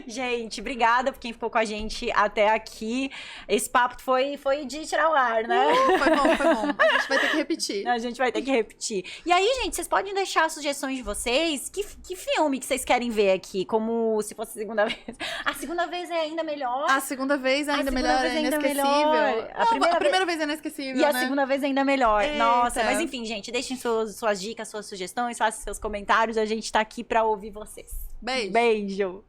Gente, obrigada por quem ficou com a gente até aqui. Esse papo foi de tirar o ar, né? Foi bom. A gente vai ter que repetir. A gente vai ter que repetir. E aí, gente, vocês podem deixar sugestões de vocês. Que filme que vocês querem ver aqui? Como se fosse a segunda vez. A segunda vez é ainda melhor. A segunda vez é ainda segunda melhor, vez é ainda inesquecível. melhor. A primeira vez é inesquecível, E né? a segunda vez ainda melhor. Eita. Nossa, mas enfim, gente, deixem suas dicas, suas sugestões, façam seus comentários. A gente tá aqui pra ouvir vocês. Beijo. Beijo.